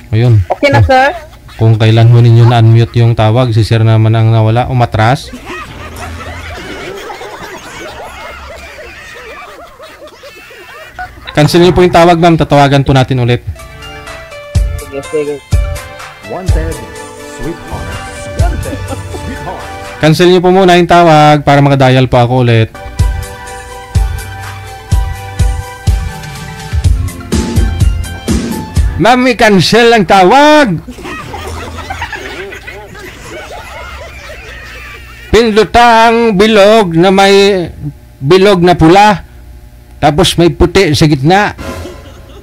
Ayun. Okay na sir? Kung kailan ho ninyo na-unmute yung tawag, si sir naman ang nawala. Umatras. Cancel niyo po yung tawag ma'am. Tatawagan po natin ulit. Sige. Wanted, sweetheart. Wanted, sweetheart. Cancel niyo po muna yung tawag para makadial po ako ulit. Ma'am, i-cancel ang tawag. Pindutang bilog na may bilog na pula. Tapos may puti sa gitna.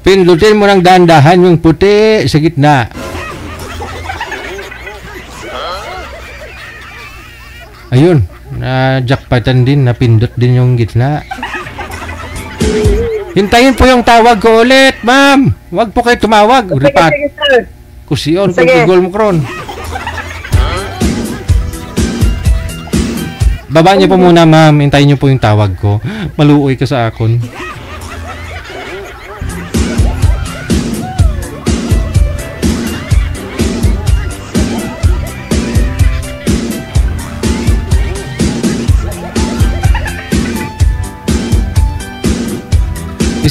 Pindutin mo ng dahan-dahan yung puti sa gitna. Ayun, na-jackpotan din, napindot din yung gitna. Hintayin po yung tawag ko ulit, ma'am. Huwag po kayo tumawag. Ripat. Sige, sir. Kusiyon, Sige. pag-gol mo kron. Baba niyo po muna, ma'am. Hintayin niyo po yung tawag ko. Maluoy ka sa akon.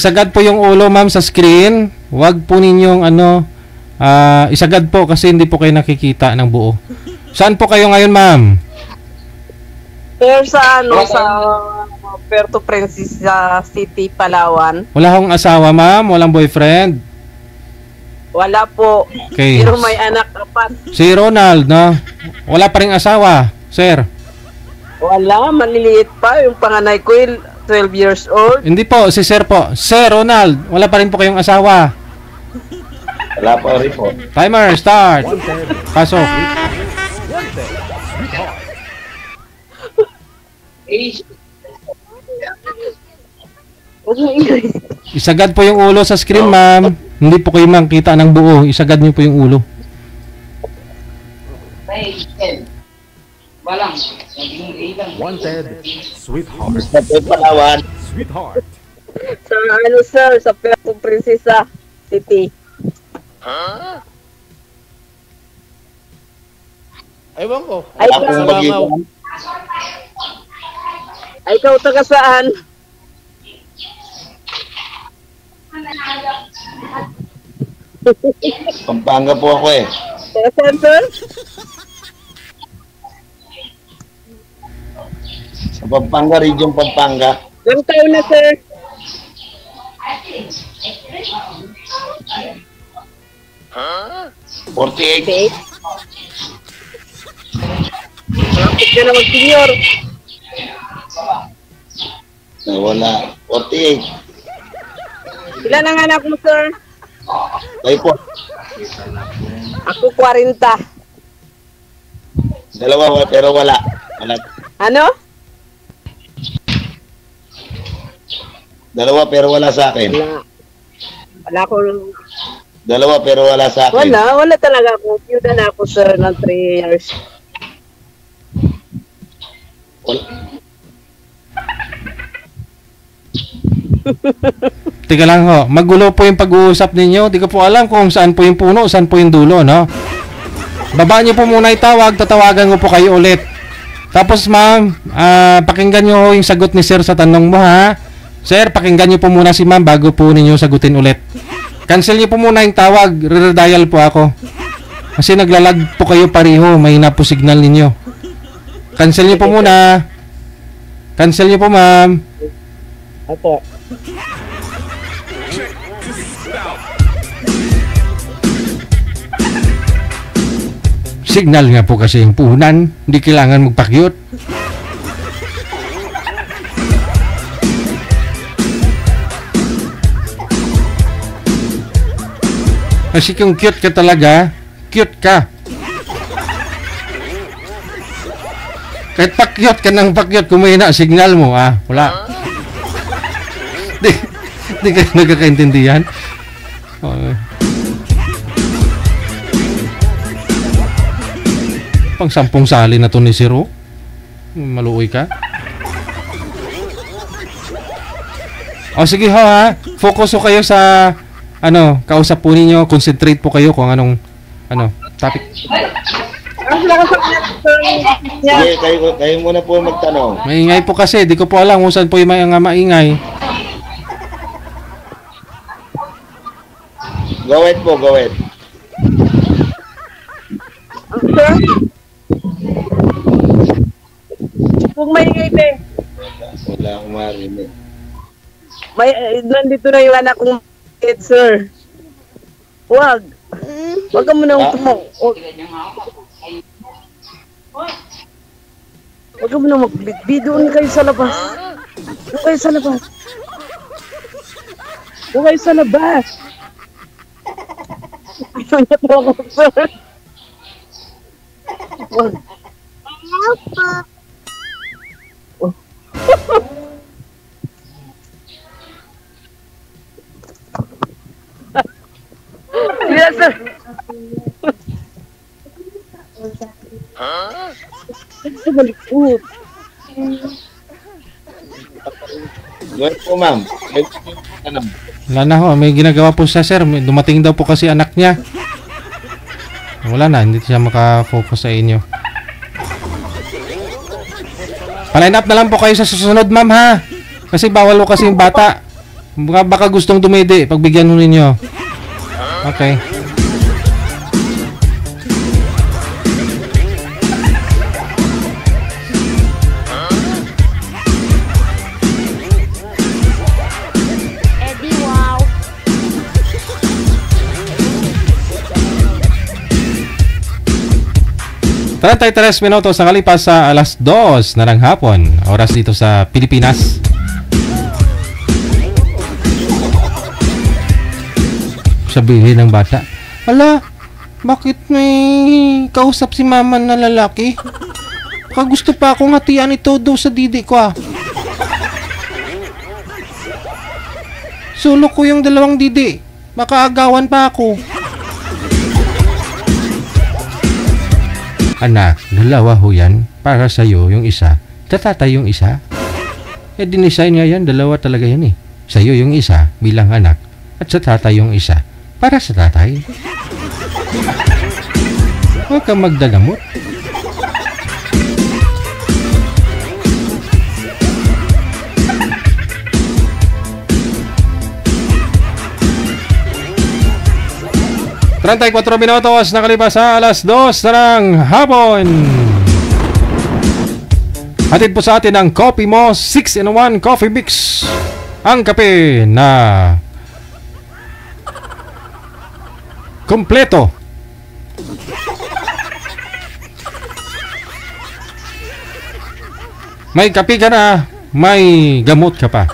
Isagad po yung ulo, ma'am, sa screen. Huwag po ninyong isagad po kasi hindi po kayo nakikita ng buo. Saan po kayo ngayon, ma'am? Sir, sa Puerto Princesa City, Palawan. Wala akong asawa, ma'am? Walang boyfriend? Wala po. Okay. Pero may anak apat. Si Ronald, no? Wala pa rin asawa, sir? Wala, maliliit pa. Yung panganay ko, 12 years old. Hindi po, si sir po. Sir Ronald, wala pa rin po kayong asawa? Wala pa rin po. Timer, start. Pasok. Isagad po yung ulo sa screen, ma'am. Hindi po kayo makita ng buo. Isagad niyo po yung ulo. Wanted, sweetheart. Sweetheart. Sa sir, sa Puerto Princesa City. Ewan ko. Ay, ikaw taga saan? Pampanga po ako eh. Taga saan, sir? Sa Pampanga, region Pampanga. Ilang taon na, sir? 48. Bakit ka na mag-senior? Wala. 48. Ilan ang anak mo, sir? Kayo po. Ako 40. Dalawa pero wala. Wala. Ano? Dalawa pero wala sa akin. Wala. Wala akong... Dalawa pero wala sa akin. Wala talaga ako. Cute na ako, sir, ng 3 years. Wala. Teka lang ho, magulo po yung pag-uusap ninyo. Di ko po alam kung saan po yung puno, saan po yung dulo, no? Baba niyo po muna itawag, tatawagan ko po kayo ulit. Tapos ma'am, pakinggan niyo yung sagot ni sir sa tanong mo, ha? Sir, pakinggan niyo po muna si ma'am bago po ninyo sagutin ulit. Cancel niyo po muna yung tawag, re-dial po ako. Kasi naglalag po kayo pareho, mahina po signal ninyo. Cancel niyo po muna. Cancel niyo po, ma'am. Opo. Signal nga po kasi yung puhunan. Hindi kailangan magpakyut. Kasi kung cute ka talaga, cute ka. Kahit pakyut ka ng pakyut, kung may signal mo, wala. Di kayo nagkakaintindihan. Pang 10 sali na to ni Siro. Maluoy ka. O sige ho, ha. Focus ho kayo sa kausap po ninyo, concentrate po kayo kung anong topic. Sige, kayo muna po magtanong. Maingay po kasi, di ko po alam kung saan po yung maingay. Gawet po, gawet. Sir? Kung maingay, be. Wala akong marinig. Nandito na yung anak kong sir. Huwag ka muna Huwag ka muna magbidbid. Doon kayo sa labas. Doon kayo sa labas. Doon kayo sa labas. Ayaw niya po ako, sir. Huwag. Yes, sir. Sa malikot. Gawet po, ma'am. Wala na ho, may ginagawa po siya, sir. Dumating daw po kasi anak niya. Wala na, hindi siya makafocus sa inyo. Paline up na lang po kayo sa susunod, ma'am, ha? Kasi bawal po kasi yung bata. Baka gustong dumede. Pagbigyan mo ninyo. Okay. Eddie, wow. Trentay 3 minutos na kalipas sa alas 2 na ng hapon. Oras dito sa Pilipinas. Sabihin ng bata, ala, bakit may kausap si mama na lalaki? Baka gusto pa akong hatian ito doon sa didi ko ah. Sulok ko yung dalawang didi. Baka agawan pa ako. Anak, dalawa ho yan. Para sa'yo yung isa. Tatatay yung isa. Eh, dinisign nga yan. Dalawa talaga yan eh. Sa'yo yung isa bilang anak. At sa tatay yung isa. Para sa tatay. Huwag kang magdagamot. Trentay 4 minutos nakalipas sa alas 2 na ng hapon. Hatid po sa atin ang Coffee Mo 6-in-1 Coffee Mix. Ang kape na kompleto. May kape ka na, may gamot ka pa.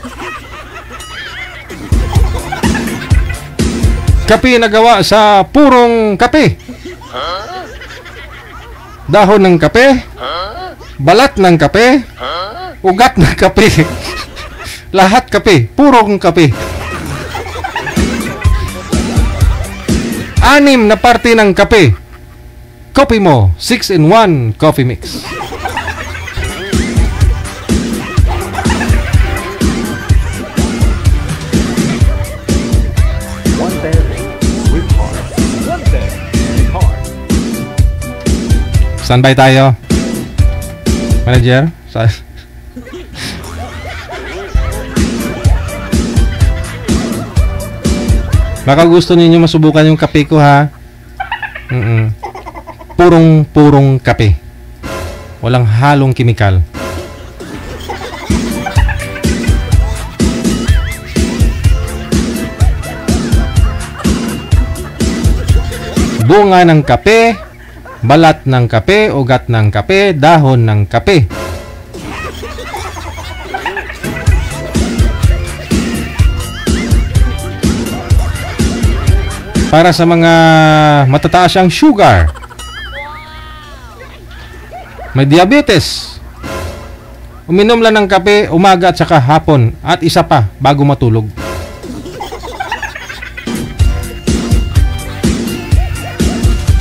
Kape na gawa sa purong kape. Dahon ng kape. Balat ng kape. Ugat ng kape. Lahat kape. Purong kape. 6 na parte ng kape. Coffee Mo 6-in-1 Coffee Mix. Standby tayo. Manager? Baka gusto ninyo masubukan yung kape ko ha. Purong kape. Walang halong kimikal. Bunga ng kape. Balat ng kape, ugat ng kape, dahon ng kape. Para sa mga matataas ang sugar, may diabetes, uminom lang ng kape umaga at saka hapon at isa pa bago matulog.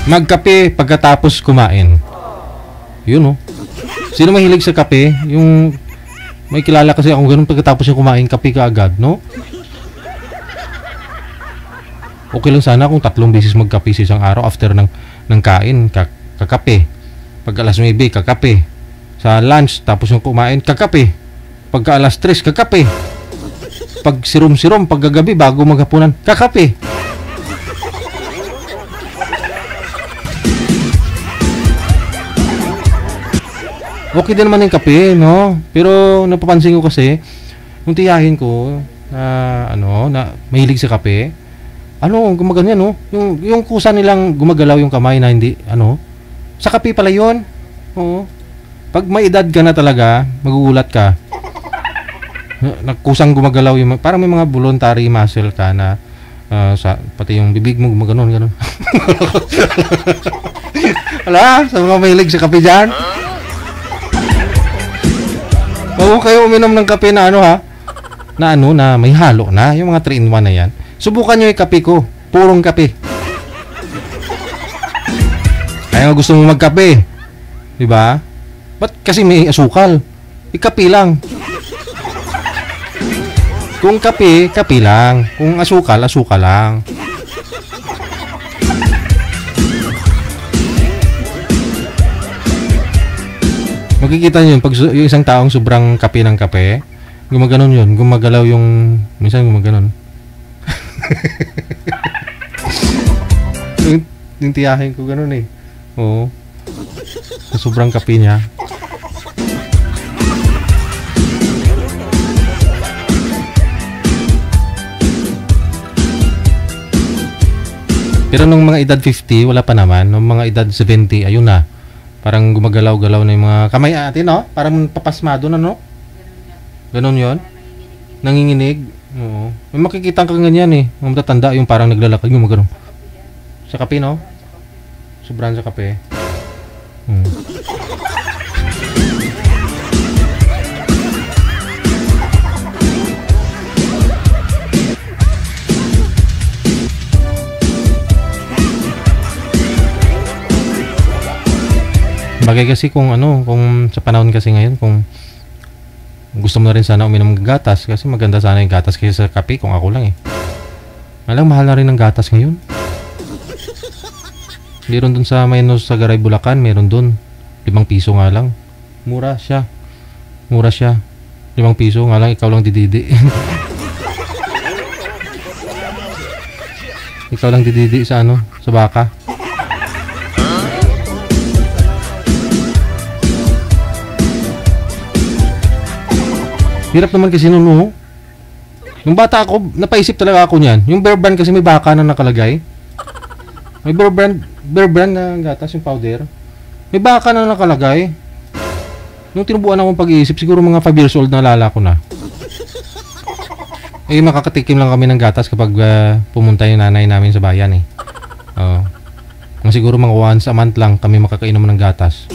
Magkape pagkatapos kumain. Yun oh. Sino mahilig sa kape? Yung may kilala kasi akong ganun pagkatapos niya kumain, kape ka agad, no? Okay lang sana kung 3 beses magkape sa isang araw after ng kain, kakape. Pag alas 9, kakape. Sa lunch, tapos yung kumain, kakape. Pagka alas 3, kakape. Pag sirom-sirom, paggagabi, bago maghapunan, kakape. Okay din naman yung kape, no? Pero napapansin ko kasi, yung tiyahin ko na na mahilig sa kape, gumaganyan, no? Yung kusa nilang gumagalaw yung kamay na hindi, sa kape pala yun. Oo. Pag may edad ka na talaga, magugulat ka. Nagkusang gumagalaw yung, parang may mga voluntary muscle ka na, pati yung bibig mo gumaganon, ganon. Wala, sa mga mahilig sa kape dyan. Huwag kayo uminom ng kape na na may halo na, yung mga 3-in-1 na yan. Subukan nyo yung kape ko, purong kape. Kaya nga gusto mo magkape, di ba? Ba't kasi may asukal? Kape lang. Kung kape, kape lang. Kung asukal, asukal lang. Makikita nyo pag yung isang taong sobrang kape ng kape, Gumaganon yun. Gumagalaw yung... Minsan gumaganon. yung tiyahin ko ganun eh. Oo. Sa sobrang kape niya. Pero nung mga edad 50, wala pa naman. Nung mga edad 70, ayun na. Parang gumagalaw-galaw na yung mga kamay atin, no? Parang papasmado na, no? Ganon yon. Nanginginig. Oo. May makikita kang ganyan eh. Mga matatanda yung parang naglalakad yung magano'n. Sa kape, no? Sobrang sa kape. Bagay kasi kung ano, kung sa panahon kasi ngayon, kung gusto mo na rin sana uminom ng gatas, kasi maganda sana yung gatas kaysa sa kape kung ako lang eh. Alang mahal na rin ng gatas ngayon. Meron dun sa Maynos sa Garay, Bulacan, meron dun 5 piso nga lang. Mura siya. 5 piso nga lang, ikaw lang dididi. Ikaw lang dididi sa ano, sa baka. Hirap naman kasi nun, no? Nung bata ako, napaisip talaga ako niyan. Yung Bear Brand kasi may baka na nakalagay. May Bear Brand na gatas, yung powder. May baka na nakalagay. Nung tinubuan akong pag-iisip, siguro mga 5 years old na lala ko na. Eh, makakatikim lang kami ng gatas kapag pumunta yung nanay namin sa bayan eh. Siguro mga once a month lang kami makakainom ng gatas.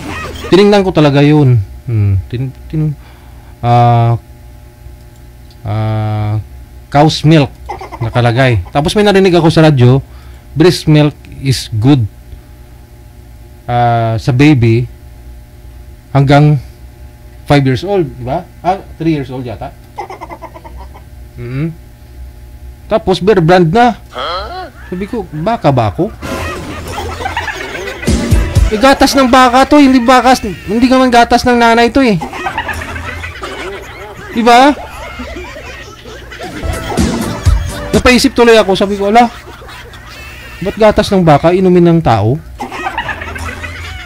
Tinignan ko talaga yun. Cow's milk nakalagay. Tapos may narinig ako sa radyo, breast milk is good sa baby hanggang 5 years old, di ba? 3 years old yata. Tapos Bear Brand na. Sabi ko, baka ba ako? Eh, gatas ng baka to, hindi naman gatas ng nanay to eh. Di ba? Napaisip tuloy ako, sabi ko, ala, ba't gatas ng baka inumin ng tao?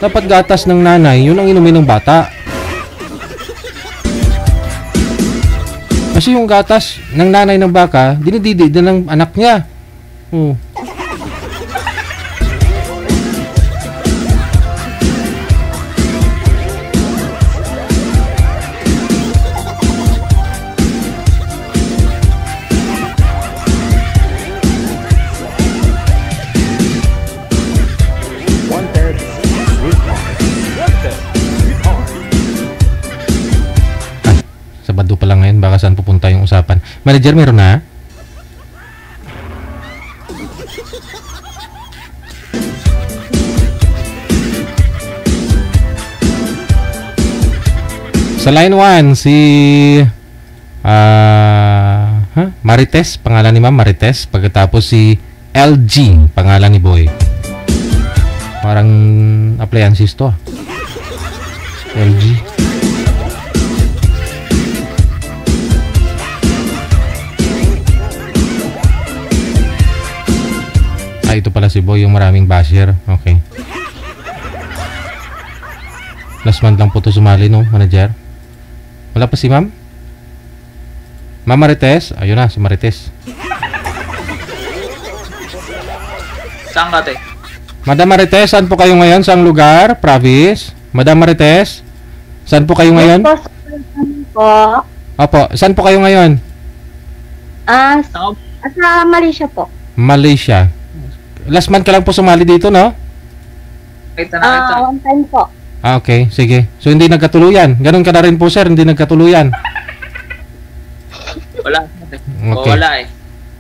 Dapat gatas ng nanay, yun ang inumin ng bata. Kasi yung gatas ng nanay ng baka, dinididi din ng anak niya. Sabado pa lang ngayon, baka saan pupunta yung usapan. Manager, meron na? Sa line 1, si Marites, pangalan ni Ma'am Marites. Pagkatapos si LG, pangalan ni Boy. Parang appliances to. LG. Ito pala si Boy, yung maraming basher. Okay. Last month lang po ito sumali, no, manager? Wala pa si Ma'am? Ma'am Marites? Ayun na, si Marites. Saan ka, te? Madam Marites, saan po kayo ngayon? Saang lugar? Province? Madam Marites? Saan po kayo ngayon? Opo, saan po kayo ngayon? Sa Malaysia po. Malaysia. Last month ka lang po sumali dito, no? One time po. Okay, sige. So, hindi nagkatuluyan. Ganun ka na rin po, sir. Hindi nagkatuluyan. Wala. Okay. Wala eh.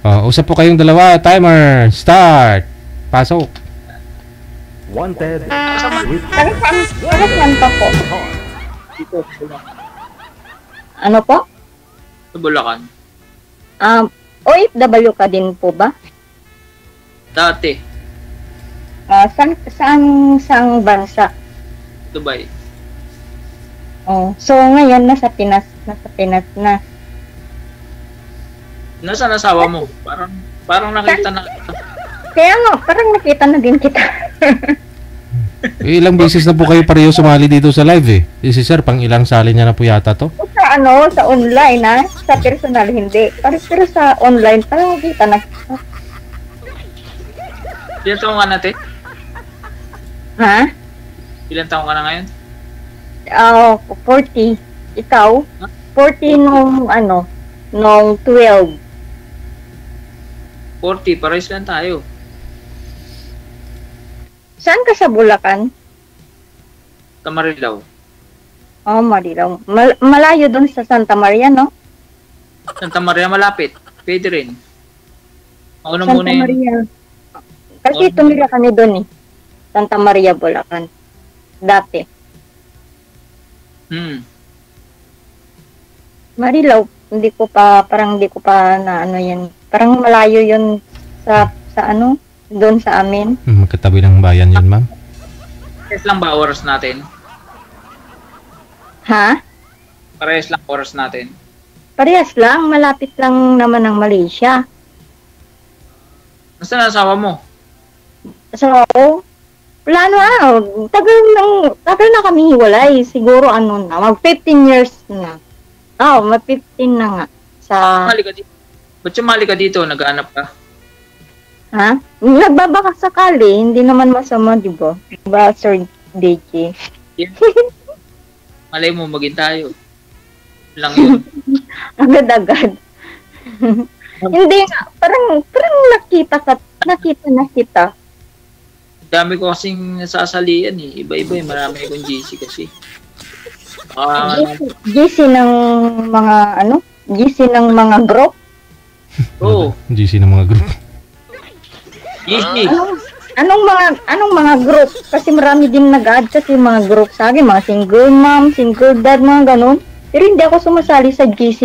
Usap po kayong dalawa. Timer. Start. Pasok. Wanted. Saan pa po? Ano po? Sa Bulacan. OFW ka din po ba? Dati. Saang bansa? Dubai. So ngayon nasa Pinas na. Nasaan asawa mo? Parang nakita na. Kaya nga, parang nakita na din kita. Ilang beses na po kayo pareho sumali dito sa live eh. Si sir, pang ilang sali niya na po yata to? Sa online ha? Sa personal hindi. Pero sa online, parang nakita na kita. Ilan taong ka natin? Ha? Ilan taong ka na ngayon? 40. Ikaw? 40 nung 12. 40, pares lang tayo. Saan ka sa Bulacan? Tamarilaw. Oh, Marilaw. Malayo dun sa Santa Maria, no? Santa Maria malapit. Pwede rin. Ako na Santa muna yun. Maria. Kasi tumira kami dun eh. Santa Maria, Bulacan. Dati. Marilaw, parang hindi ko pa na ano yan. Parang malayo yun sa doon sa amin. Magkatabi ng bayan yun, ma'am. Parehas lang ba oras natin? Ha? Parehas lang oras natin. Parehas lang, malapit lang naman ng Malaysia. Nasaan ang asawa mo? So, wala na. Tagal na kami hiwalay. Siguro mag 15 years na. Mag 15 na nga. Ba't sumali ka dito? Nag-aanap ka? Ha? Nagbabaka sakali. Hindi naman masama, di ba? Diba, Sir DJ? Yeah. Malay mo, maging tayo. Lang yun. Agad-agad. Hindi nga. Parang nakita na kita. Dami ko kasing nasasalian eh. Iba-iba eh. Marami akong GC kasi. GC ng mga GC ng mga group? Oo. GC ng mga group. GC. Anong mga group? Kasi marami din nag-add kasi mga group sa akin. Mga single mom, single dad, mga ganun. Pero hindi ako sumasali sa GC.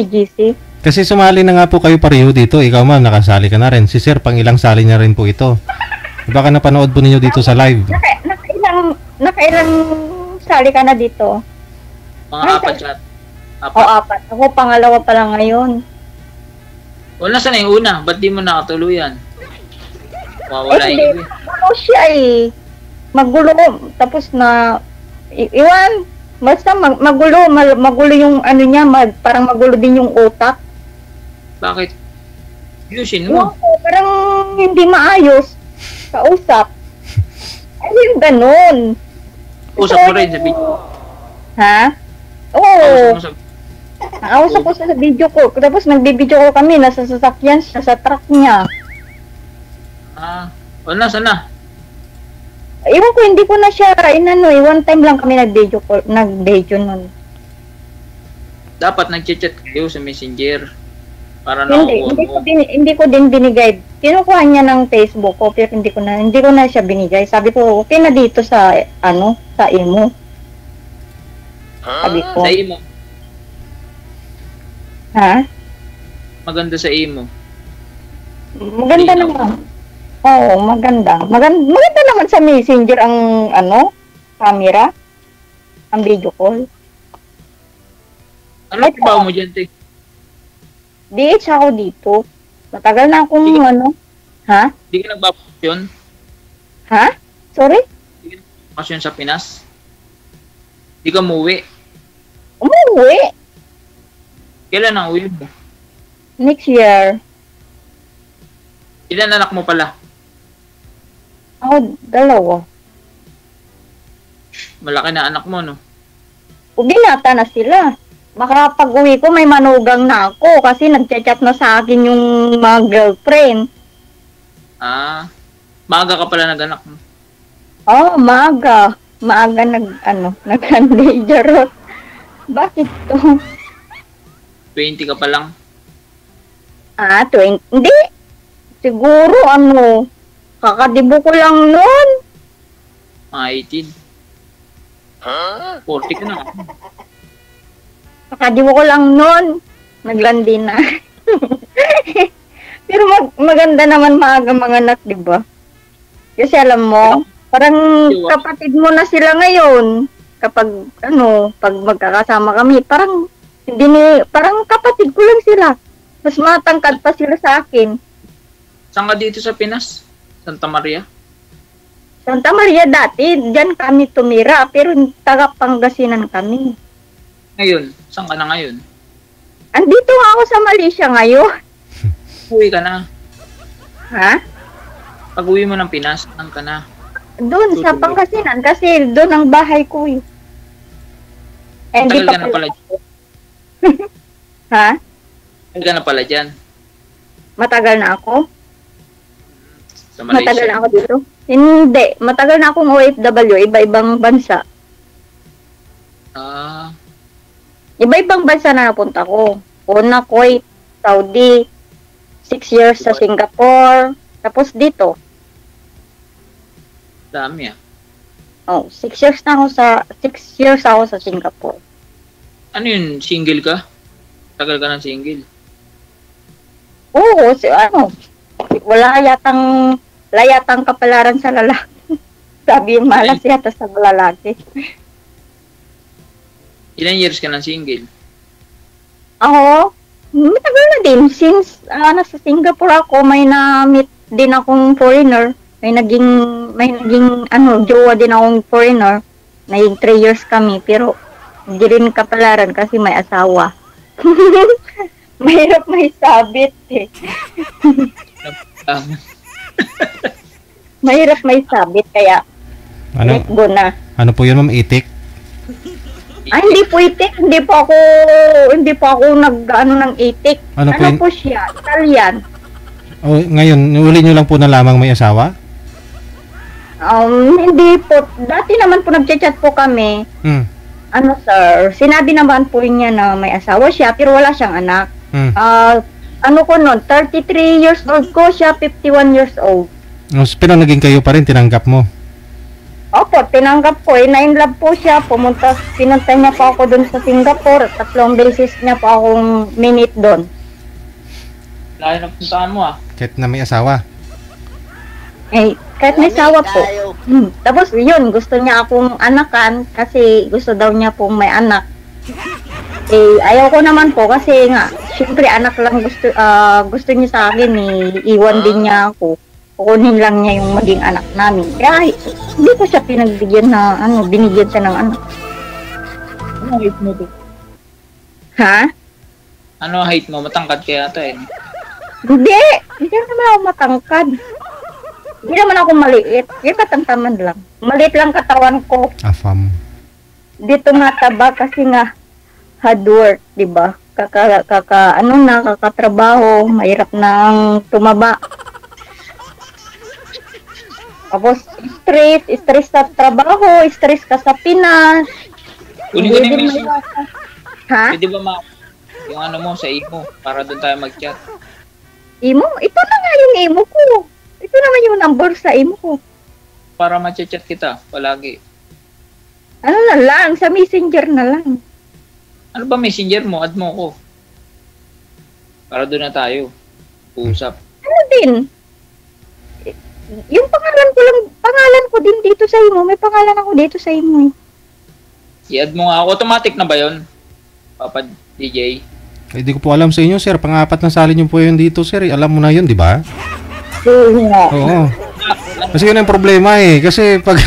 Kasi sumali na nga po kayo pareho dito. Ikaw ma'am, nakasali ka na rin. Si sir, pang ilang sali niya rin po ito. Baka napanood po ninyo dito sa live. Nakailang sali ka na dito? Mga apat chat. Apat. Ako pangalawa pa lang ngayon. Wala saan na yung una? Ba't di mo nakatuluyan? Wala yung Ano siya eh. Magulo. Tapos na iwan. Basta magulo yung niya. Parang magulo din yung utak. Bakit? Ayusin mo. Parang hindi maayos. Kausap. Ay, yung ganun. Usap mo rin sa video. Ha? Oo. Nakausap ko sa video ko. Tapos nagbibideo ko kami. Nasa sasakyan siya sa truck niya. Wala, sana? Ewan ko, hindi ko na siya one time lang kami nag-video nun. Dapat nag-chat kayo sa messenger. Para hindi ko din binigay. Kinukuha niya ng Facebook ko, pero hindi ko na siya binigay. Sabi ko, okay na dito sa sa imo. Sabi ko. Sa imo? Ha? Maganda sa imo. Maganda naman. Oo, maganda. Maganda naman sa messenger ang camera. Ang video call. Ano trabaho mo dyan, te? DH ako dito. Matagal na akong Ha? Di ka nagbabakasyon? Ha? Sorry? Di ka nagbabakasyon sa Pinas? Di ka umuwi? Umuwi? Kailan ang uwi mo? Next year. Ilan anak mo pala? Ako, 2. Malaki na anak mo, no? Binata na sila. Baka pag uwi ko, may manugang na ako kasi nagchat-chat na sa akin yung mga girlfriend. Maaga ka pala nag-anak mo? Oo, maaga. Maaga nag-handay jarot. Bakit to? 20 ka pa lang? 20? Hindi. Siguro kakadibo ko lang noon. Mga 18. 40 ka na. Kakadibo ko lang noon. Naglandi na. Pero maganda naman maaga mga anak, di ba? Kasi alam mo, parang kapatid mo na sila ngayon. Kapag pag magkakasama kami, parang kapatid ko lang sila. Mas matangkad pa sila sa akin. Saan ka dito sa Pinas? Santa Maria? Santa Maria dati, dyan kami tumira, pero taga Pangasinan kami. Ngayon? Saan ka na ngayon? Andito nga ako sa Malaysia ngayon. Uwi ka na. Ha? Pag uwi mo ng Pinas, saan ka na? Doon sa Pangasinan, kasi doon ang bahay ko eh. Tagal ka na pala dyan. Ha? Tagal ka na pala dyan. Matagal na ako? Sa Malaysia. Matagal na ako dito? Hindi. Matagal na akong OFW, iba-ibang bansa. Ah. Iba-ibang bansa na napunta ko. Una, Kuwait, Saudi, 6 years sa Singapore, tapos dito. Dami ah. Oh, 6 years ako sa Singapore. Ano yun? Single ka? Tagal ka ng single? Oo, wala yatang kapalaran sa lalaki. Sabi yung malas yata sa lalaki. Ilan years ka ng single? Ako, matagal na din. Since nasa Singapore ako, may na-meet din akong foreigner. May naging jowa din akong foreigner. Naging 3 years kami, pero hindi rin kapalaran kasi may asawa. Mahirap may sabit eh. Mahirap may sabit, kaya let go na. Ano po yun, ma'am? Itik? Hindi po itik. Hindi po ako ng itik. Ano po siya? Italian. Oh, ngayon, uli nyo lang po nalamang may asawa? Hindi po. Dati naman po nagchat-chat po kami. Sir, sinabi naman po niya na may asawa siya, pero wala siyang anak. 33 years old ko, siya 51 years old. Pero naging kayo pa rin, tinanggap mo? Opo, tinanggap ko. Na-in-love po siya. Pinunta niya po ako doon sa Singapore. 3 beses niya po akong minute doon. Layo na puntaan mo ah. Kahit na may asawa? Kahit may asawa po. Tapos yun, gusto niya akong anakan kasi gusto daw niya pong may anak. Ayaw ko naman po kasi nga, syempre anak lang gusto niya sa akin iwan din niya ako. Kukunin lang niya yung maging anak namin. Kaya hindi ko siya pinagbigyan na binigyan siya ng anak. Ano height mo to? Ha? Ano height mo? Matangkad kaya ata eh. Hindi naman ako matangkad. Hindi naman ako maliit. Yung katamtaman lang. Maliit lang katawan ko. Afam. Dito nga taba kasi nga hard work, di ba? Kakatrabaho, mahirap nang tumaba. Tapos stress sa trabaho, stress ka sa Pinas. Kunin ko na yung message. Ha? Pwede ba yung ano mo sa imo para doon tayo mag-chat? Imo? Ito na nga yung imo ko. Ito naman yung number sa imo ko. Para ma-chat kita palagi. Ano na lang, sa messenger na lang. Ano ba messenger mo? Add mo ko. Para doon na tayo. Usap. Ano din? Yung pangalan ko din dito sa imo. May pangalan ako dito sa imo eh. I-add mo nga ako. Automatic na ba yun? Papa DJ? Hindi ko po alam sa inyo, sir. Pang-apat na sali nyo po yun dito, sir. Alam mo na yun, di ba? Oo. Kasi yun ang problema eh. Kasi pag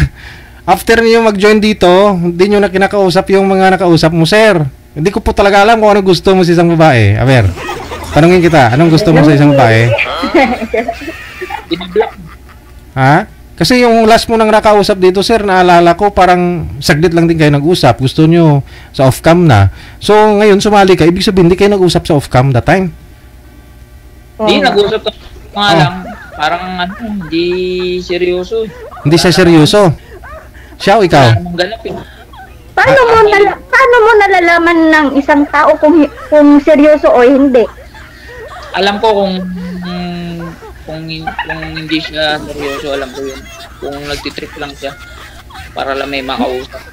after niyo mag-join dito, hindi nyo na kinakausap yung mga nakausap mo, sir. Hindi ko po talaga alam kung ano gusto mo sa isang babae. Aber, tanungin kita, anong gusto mo sa isang babae? Ha? Kasi yung last mo nang nakausap dito, sir, naalala ko parang saglit lang din kayo nag-usap. Gusto nyo sa off-cam na. So, ngayon sumali ka. Ibig sabihin, hindi kayo nag-usap sa off-cam that time? Hindi, nag-usap nga lang. Parang hindi seryoso. Hindi siya seryoso? Siya o ikaw? Paano mo nalalaman ng isang tao kung seryoso o hindi? Alam ko kung hindi siya seryoso, alam ko yun. Kung nagtitrip lang siya para lang may makausap.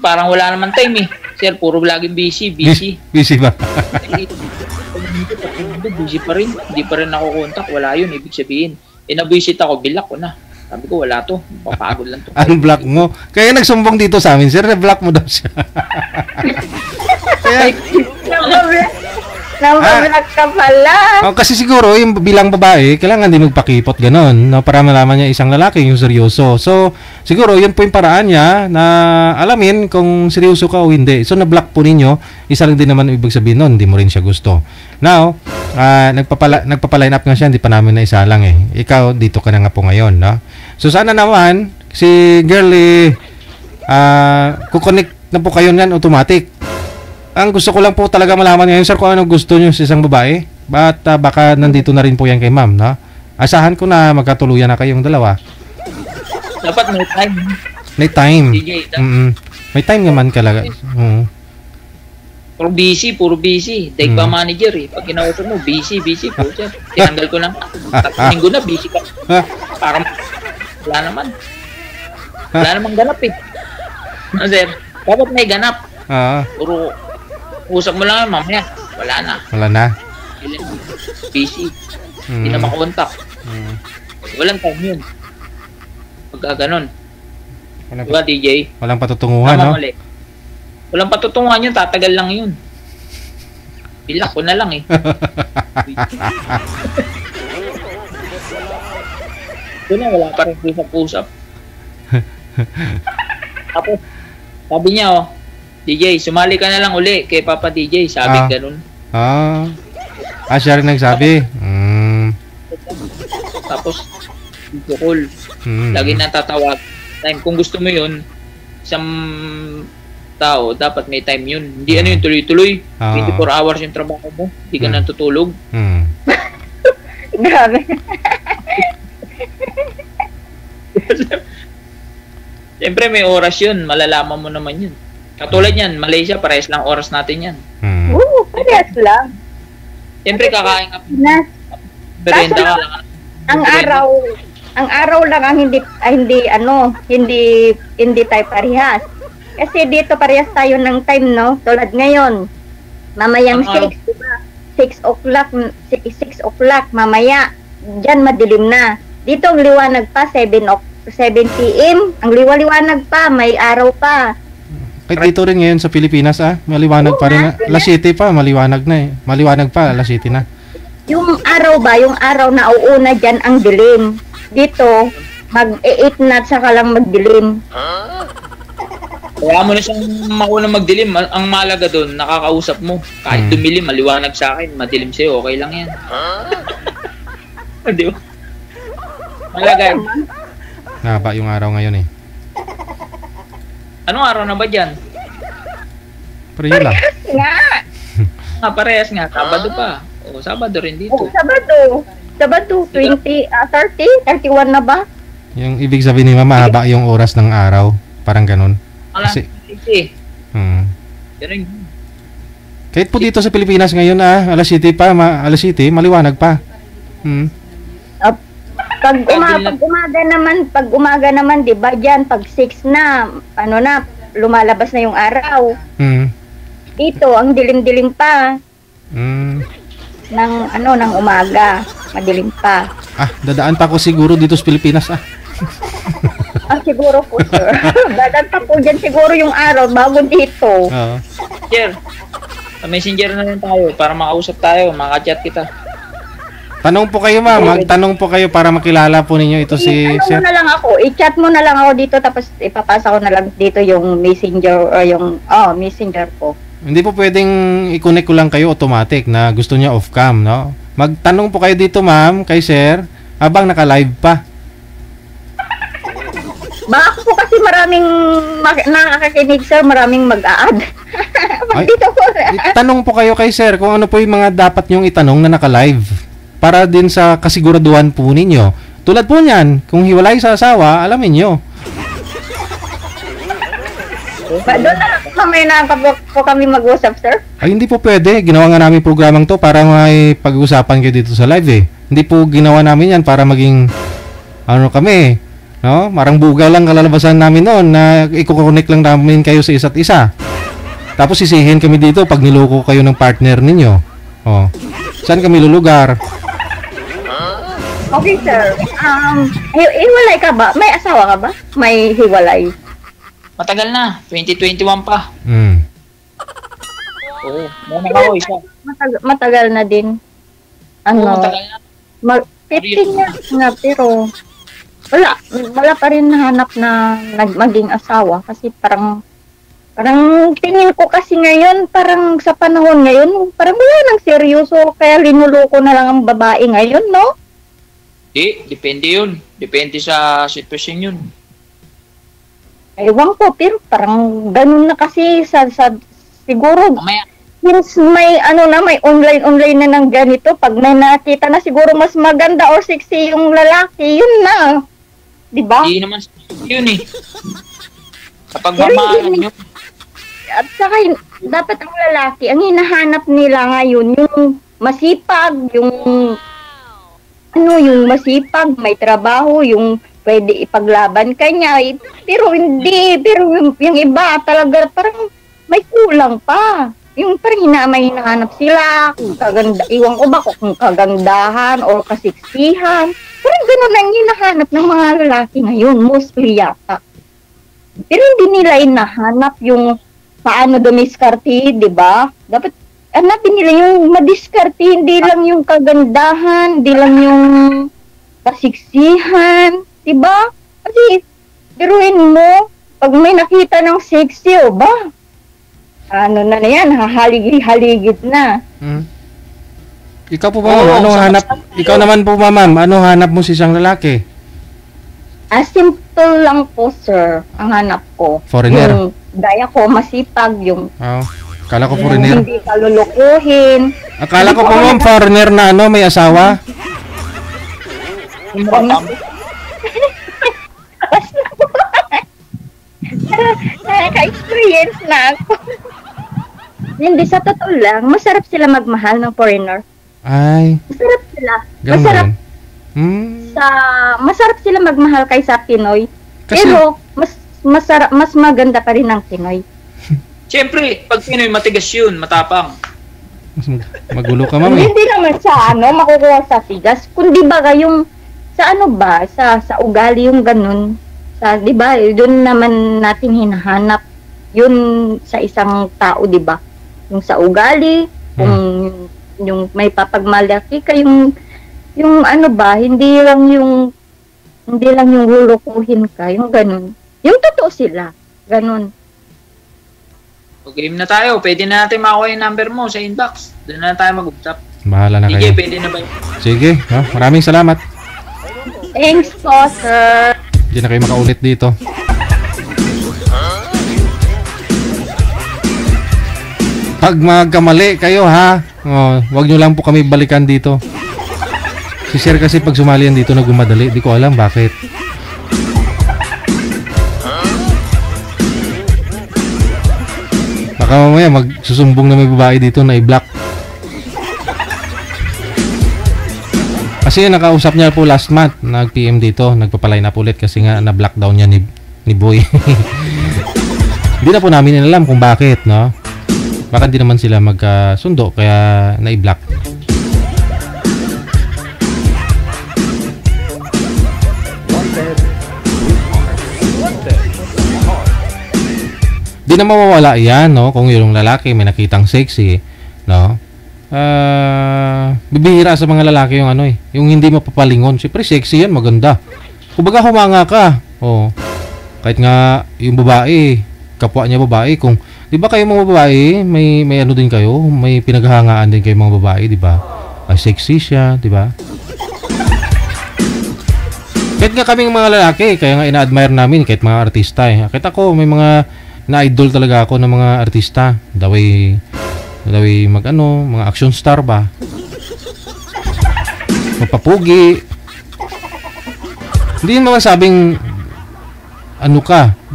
Parang wala naman time eh. Sir, puro laging busy. Busy ba? Busy pa rin. Hindi pa rin ako kontak. Wala yun. Ibig sabihin. Nabuisit ako. Bilak ko na. Sabi ko, wala to. Papagod lang to. Unblock mo. Kaya nagsumbong dito sa amin, sir. Na-block mo daw siya. Kaya... Nambablock ka pala. Oh, kasi siguro yung bilang babae, kailangan din magpakipot ganun, no, para malaman niya isang lalaki yung seryoso. So, siguro yun po yung paraan niya na alamin kung seryoso ka o hindi. So, na-block po ninyo, isa lang din naman ibig sabihin nun, hindi mo rin siya gusto. Now, nagpapa-line up nga siya, hindi pa namin na isa lang eh. Ikaw, dito ka na nga po ngayon, no? So, sana naman, si girlie, kukonect na po kayo niyan automatic. Ang gusto ko lang po talaga malaman ngayon, sir, kung ano gusto niyo sa isang babae. Baka nandito na rin po yan kay ma'am, no? Asahan ko na magkatuluyan na kayong dalawa. Dapat may time. May time. DJ, May time naman talaga. Puro busy. Take pa manager eh. Pag kinausap mo, busy po siya. Tinanggal ko lang. Linggo na, busy ka. Parang wala naman. Wala namang ganap eh. No, sir? Dapat may ganap. Puro usap mo lang mamaya. Wala na. Busy. Hindi na makontak. Walang time yun. Pagka ganon. Diba, DJ? Walang patutunguhan, no? Mali. Walang patutunguhan yun. Tatagal lang yun. Bilak ko na lang eh. Doon na, wala pa rin usap-usap. Tapos, sabi niya, DJ, sumali ka na lang uli kay Papa DJ. Sabi ganun. Siya rin nagsabi. Tapos, video call. Lagi natatawag. Time. Kung gusto mo yun, isang tao, dapat may time yun. Hindi ano yung tuloy-tuloy. 24 hours yung trabaho mo. Hindi ka natutulog. Grabe. Siyempre may oras yun. Malalaman mo naman yun. Katulad yan, Malaysia, parehas lang oras natin yan. Oo, parehas lang. Siyempre kakain ka. Kaso lang, ang araw lang ang hindi tayo parehas. Kasi dito parehas tayo ng time, no? Tulad ngayon, mamayang 6, diba? 6 o'clock, mamaya, dyan madilim na. Dito ang liwanag pa, 7 p.m. Ang liwanag pa, may araw pa. Kahit dito rin ngayon sa Pilipinas, maliwanag pa rin. Alas 7 pa, maliwanag na eh. Maliwanag pa, alas 7 na. Yung araw na uuna dyan ang dilim. Dito, mag-8 na saka lang magdilim. Kaya mo na siyang mauna magdilim. Ang mahalaga doon, nakakausap mo. Kahit dumilim, maliwanag sa akin, madilim sa'yo, okay lang yan. Di ba? Mahalaga yan. Naba yung araw ngayon eh. Anong araw na ba dyan? Pareho lang. Parehas nga. Sabado pa. Sabado rin dito. Sabado, 20, 30, 31 na ba? Yung ibig sabihin ni Mama, haba yung oras ng araw. Parang ganun. Kasi, kahit po dito sa Pilipinas ngayon, alas 7 pa, alas 7, maliwanag pa. Pag umaga naman, 'di ba? Diyan pag 6 na, lumalabas na yung araw. Dito ang dilim-dilim pa. Ng umaga, madilim pa. Dadaan pa ako siguro dito sa Pilipinas siguro po, sir. Dadaan pa po diyan siguro yung araw bago dito. Sir, sa messenger na rin tayo para makausap tayo, maka-chat kita. Tanong po kayo, ma'am. Magtanong po kayo para makilala po ninyo ito si Sir. Ano na lang ako, i-chat mo na lang ako dito tapos ipapasa ko na lang dito yung messenger or yung messenger ko. Hindi po pwedeng i-connect ko lang kayo automatic na gusto niya off-cam, no? Magtanong po kayo dito, ma'am, kay Sir habang naka-live pa. Baka po kasi maraming nakakakinig, sir, maraming mag-a-add. Tanong po kayo kay Sir kung ano po yung mga dapat niyong itanong na naka-live. Para din sa kasiguraduhan po ninyo. Tulad po niyan, kung hiwalay sa asawa, alamin nyo. Doon na lang mamaya na po kami mag-usap, sir. Ay, hindi po pwede. Ginawa nga namin programang to para may pag-usapan kayo dito sa live eh. Hindi po ginawa namin yan para maging kami, no? Marang bugaw lang kalalabasan namin noon na i-connect lang namin kayo sa isa't isa. Tapos sisihin kami dito pag niloko kayo ng partner ninyo. Saan kami lulugar? Okay, sir. Hiwalay ka ba? May asawa ka ba? May hiwalay? Matagal na. 2021 pa. Oo, meron ako isa. Matagal na din. Ano? Oo, matagal na. 15 years na, pero wala pa rin nahanap na maging asawa kasi parang tingin ko kasi ngayon, parang sa panahon ngayon, parang wala nang seryoso, kaya linuloko na lang ang babae ngayon, no? Depende yun. Depende sa sitwasyon yun. Ewan ko, pero parang ganun na kasi siguro, Mamaya. since may may online na ng ganito, pag may nakita na siguro mas maganda or sexy yung lalaki, yun na. Diba? Hindi naman yun eh. Kapag mamahalan nyo. At saka, dapat ang lalaki, ang hinahanap nila ngayon, yung masipag, yung masipag, may trabaho, yung pwede ipaglaban kanya. Pero hindi, yung iba talaga parang may kulang pa. Yung parang may hinahanap sila, kung kaganda, iwan ko ba kung kagandahan o kasiksihan. Parang gano'n ang hinahanap ng mga lalaki ngayon, mostly yata. Pero hindi nila hinahanap yung paano dumiskarte, di ba? Dapat hanapin nila yung madiskarte, hindi lang yung kagandahan, hindi lang yung kasiksihan, di ba? Kasi, biruin mo, pag may nakita ng sexy, o ba? Ano na yan, hahaligid na. Ikaw po ba, ma'am? Anong hanap? Ikaw naman po, ma'am. Anong hanap mo sa isang lalaki? Simple lang po, sir, ang hanap ko. Foreigner? Yung gaya ko, masipag, yung Akala ko foreigner. hindi ka lulukuhin. Akala ko po, ma'am, foreigner na may asawa. Naka-experience na ako. Hindi, sa totoo lang, masarap sila magmahal ng foreigner. Ay. Masarap sila. Ganun Masarap. ba Masarap sila magmahal kaysa Pinoy. Kasi, pero mas maganda pa rin ang Pinoy. Siyempre, pag Pinoy matigas yun, matapang. Magulo ka, ma'am. Hindi naman sa makukuha sa tigas, kundi baga yung sa ugali yung ganun. Di ba? Doon naman natin hinahanap yun sa isang tao, di ba? Yung sa ugali, yung may papagmalaki ka, yung hindi lang yung lulukuhin ka, yung ganun. Yung totoo sila, ganun. O game na tayo, pwede na natin makuha yung number mo sa inbox. Doon na tayo mag-usap. Bahala na Sige, kayo. pwede na ba yun? Sige, maraming salamat. Thanks po, sir. Hindi na kayo makaulit dito. Pag magkamali kayo, ha? Wag nyo lang po kami balikan dito. Si Sir kasi pag sumali yan dito nagmamadali. Di ko alam bakit. Baka mamaya magsusumbong na may babae dito na i-block. Kasi nakausap niya po last month, nag-PM dito, nagpapaline up ulit kasi nga na-block down niya ni Boy. Hindi na po namin alam kung bakit, no? Baka di naman sila magkasundo kaya na-i-block. Di na mawawala yan, no? Kung yung lalaki may nakitang sexy, no? Bibihira sa mga lalaki yung yung hindi mapapalingon. Siyempre sexy yan, maganda. Kumbaga humanga ka. Kahit nga yung babae, kapwa niya babae, kung di ba kayo mga babae, may din kayo, may pinaghahangaan din kayo mga babae, di ba? Ay sexy siya, di ba? Kahit nga kaming mga lalaki, kaya nga ina-admire namin kahit mga artista eh. Kahit ako, may mga na-idol talaga ako ng mga artista. Daway mga action star ba? Mapapugi. Hindi naman sabing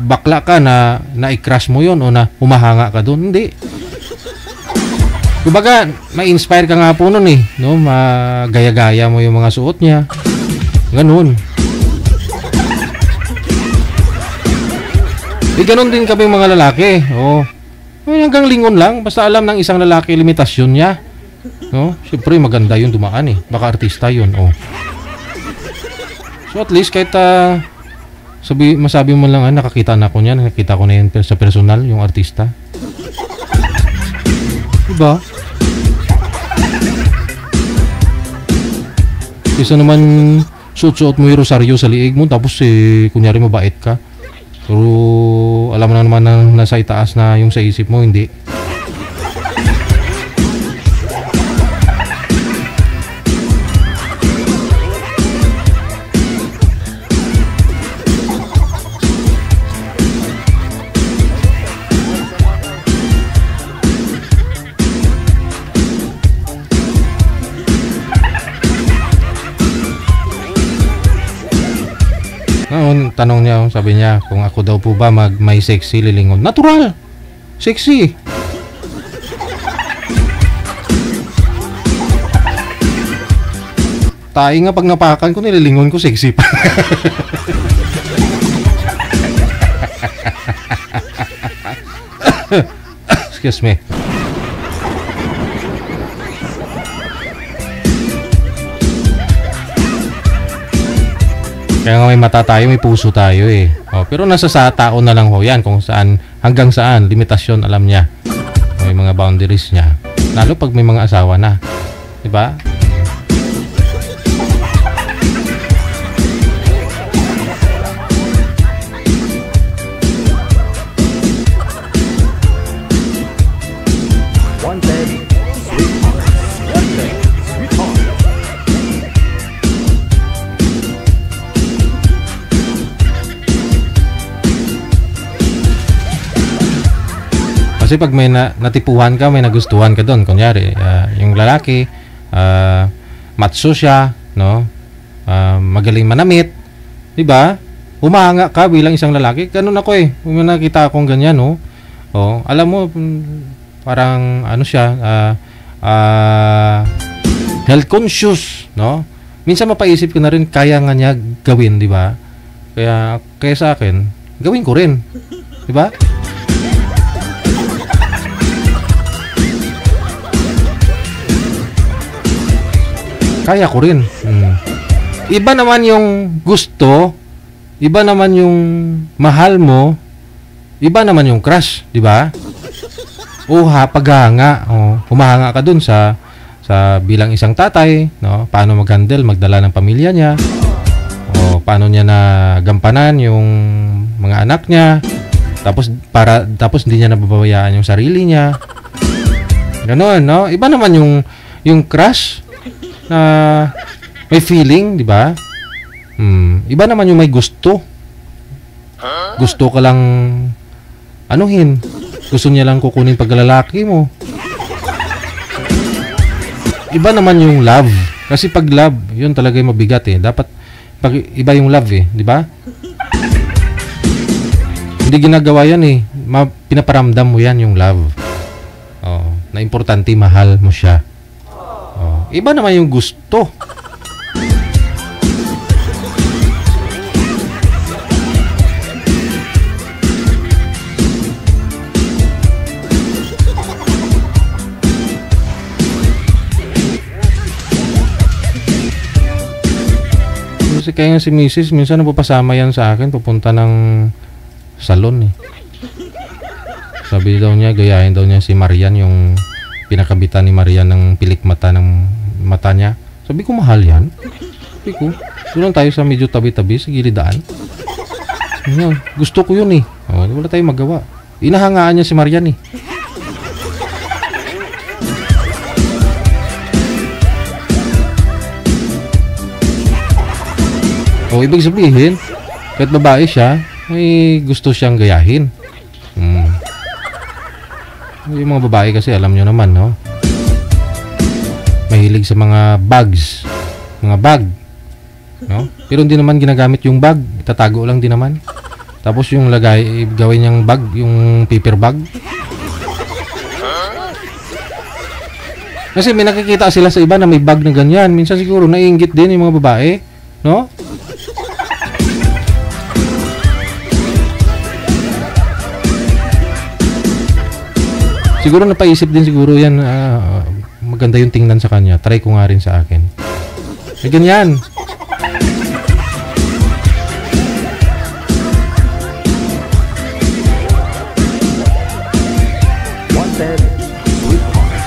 bakla ka na i-crush mo yon o na humahanga ka doon. Hindi. Kumbaga, ma-inspire ka nga po nun eh. No? Magaya-gaya mo yung mga suot niya. Ganun. Ganun din kami mga lalaki. Hanggang lingon lang. Basta alam ng isang lalaki limitasyon niya. No? Siyempre maganda yun dumaan eh. Baka artista yun. So at least kahit masabi mo lang nakakita na ako niyan. Nakita ko na yun sa personal yung artista. Diba? Isa naman suot-suot mo yung rosaryo sa liig mo tapos kunyari mabait ka. Pero alam mo na naman na nasa itaas na yung sa isip mo, hindi. Tanong niya, sabi niya, kung ako daw po ba may sexy lilingon. Natural! Sexy! Tayo nga pag napakan ko, nililingon ko, sexy pa. Excuse me. Kaya nga may mata tayo, may puso tayo eh. Pero nasa sa tao na lang ho yan kung saan, hanggang saan, limitasyon alam niya. May mga boundaries niya. Lalo pag may mga asawa na. Diba? Kasi pag may natipuhan ka, may nagustuhan ka doon. Kunyari, yung lalaki, matso siya, no? Magaling manamit, di ba? Humanga ka bilang isang lalaki. Ganun ako eh. Kung nakita akong ganyan, no? Alam mo, parang ano siya, health conscious, no? Minsan mapaisip ko na rin, kaya nga niya gawin, di ba? Kaya sa akin, gawin ko rin. Di ba? Kaya ko rin. Iba naman yung gusto, iba naman yung mahal mo, iba naman yung crush, di ba? Paghanga, humahanga ka dun sa bilang isang tatay, no? Paano mag-handle, magdala ng pamilya niya, paano niya na gampanan yung mga anak niya, tapos hindi niya nababayaan yung sarili niya. Ganon, no? Iba naman yung crush na may feeling, di ba? Iba naman yung may gusto. Gusto ka lang anuhin. Gusto niya lang kukunin paglalaki mo. Iba naman yung love. Kasi pag love, yun talaga yung mabigat eh. Dapat pag iba yung love eh, di ba? Hindi ginagawa yan eh. Pinaparamdam mo yan yung love. Na importante, mahal mo siya. Iba naman yung gusto. Kasi kaya nga si Mrs. minsan napapasama yan sa akin, pupunta ng salon eh. Sabi daw niya, gayahin daw niya si Marian, yung pinakabitan ni Marian ng pilik mata ng mata niya. Sabi ko, mahal yan. Sabi ko, doon tayo sa medyo tabi-tabi sa gilidaan. Yan, gusto ko yun eh. Wala tayong magawa. Inahangaan niya si Marian eh. Ibig sabihin, kahit babae siya, may gusto siyang gayahin. Yung mga babae kasi, alam nyo naman, no? Mahilig sa mga bags. Mga bag. No? Pero hindi naman ginagamit yung bag. Itatago lang din naman. Tapos yung gawin niyang bag, yung paper bag. Kasi may nakikita sila sa iba na may bag na ganyan. Minsan siguro naiinggit din yung mga babae. No? Siguro napaisip din siguro yan, maganda yung tingnan sa kanya. Try ko nga rin sa akin. Ganyan. Wanted, sweetheart.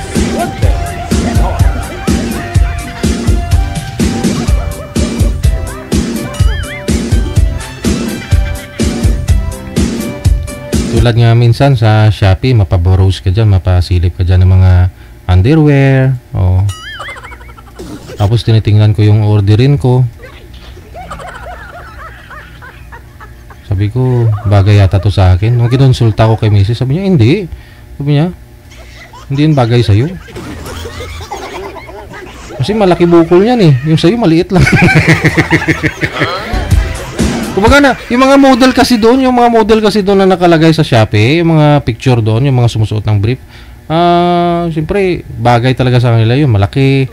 Tulad nga minsan sa Shopee, mapaborose ka dyan, mapasilip ka dyan ng mga underwear. Oh. Tapos tinitingnan ko yung orderin ko. Sabi ko, bagay yata to sa akin. Nung kinonsulta ko kay Mrs., sabi niya, hindi. Sabi niya, hindi yun bagay sa'yo. Kasi malaki bukol niyan eh. Yung sa'yo, maliit lang. Kumbaga na, yung mga model kasi doon, na nakalagay sa Shopee, yung mga picture doon, yung mga sumusuot ng brief, siyempre, bagay talaga sa kanila yun. Malaki.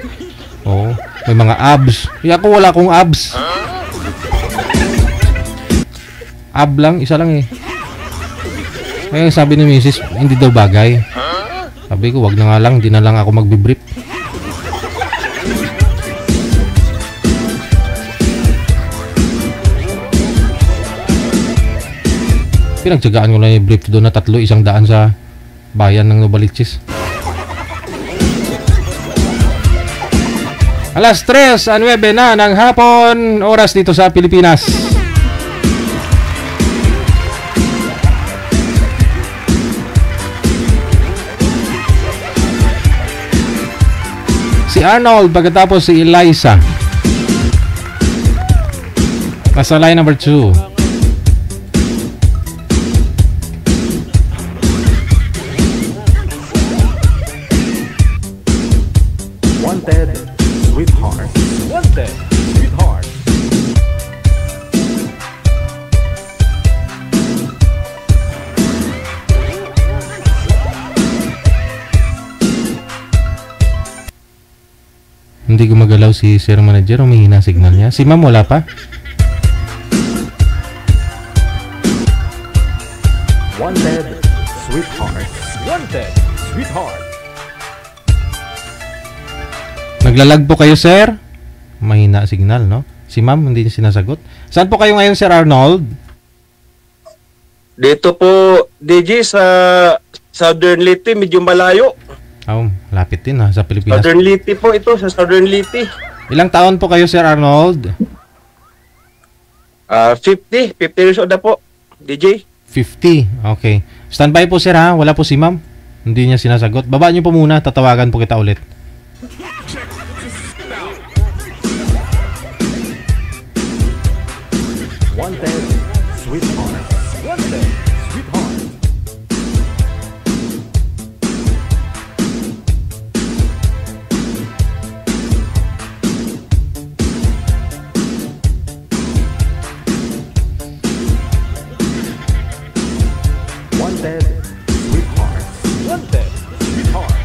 Oo. May mga abs. Ako wala akong abs. Ab lang, isa lang eh. Kaya sabi ni Mrs., hindi daw bagay. Sabi ko, wag na nga lang, hindi na lang ako magbibrief. Pinagtsagaan ko na yung brief doon na 300 sa bayan ng Novaliches. Alas 3:09 na ng hapon, oras dito sa Pilipinas. Si Arnold, pagkatapos si Eliza. Nasa line number 2. Wanted, sweetheart. Wanted, sweetheart. Hindi gumagalaw si Sir Manager, humihina signal niya. Si Ma'am wala pa? Wanted, sweetheart. Wanted, sweetheart. Naglalag po kayo, Sir? Mahina signal, no? Si Ma'am hindi niya sinasagot. Saan po kayo ngayon, Sir Arnold? Dito po, DJ, sa Southern Leyte, medyo malayo. Oh, lapit din ha, sa Pilipinas. Southern Leyte po ito, sa Southern Leyte. Ilang taon po kayo, Sir Arnold? 50 years old na po, DJ. 50, okay. Standby po, Sir, ha? Wala po si Ma'am. Hindi niya sinasagot. Baba niyo po muna, tatawagan po kita ulit. Wanted, sweetheart. Wanted, sweetheart. Wanted, sweetheart. Wanted, sweetheart.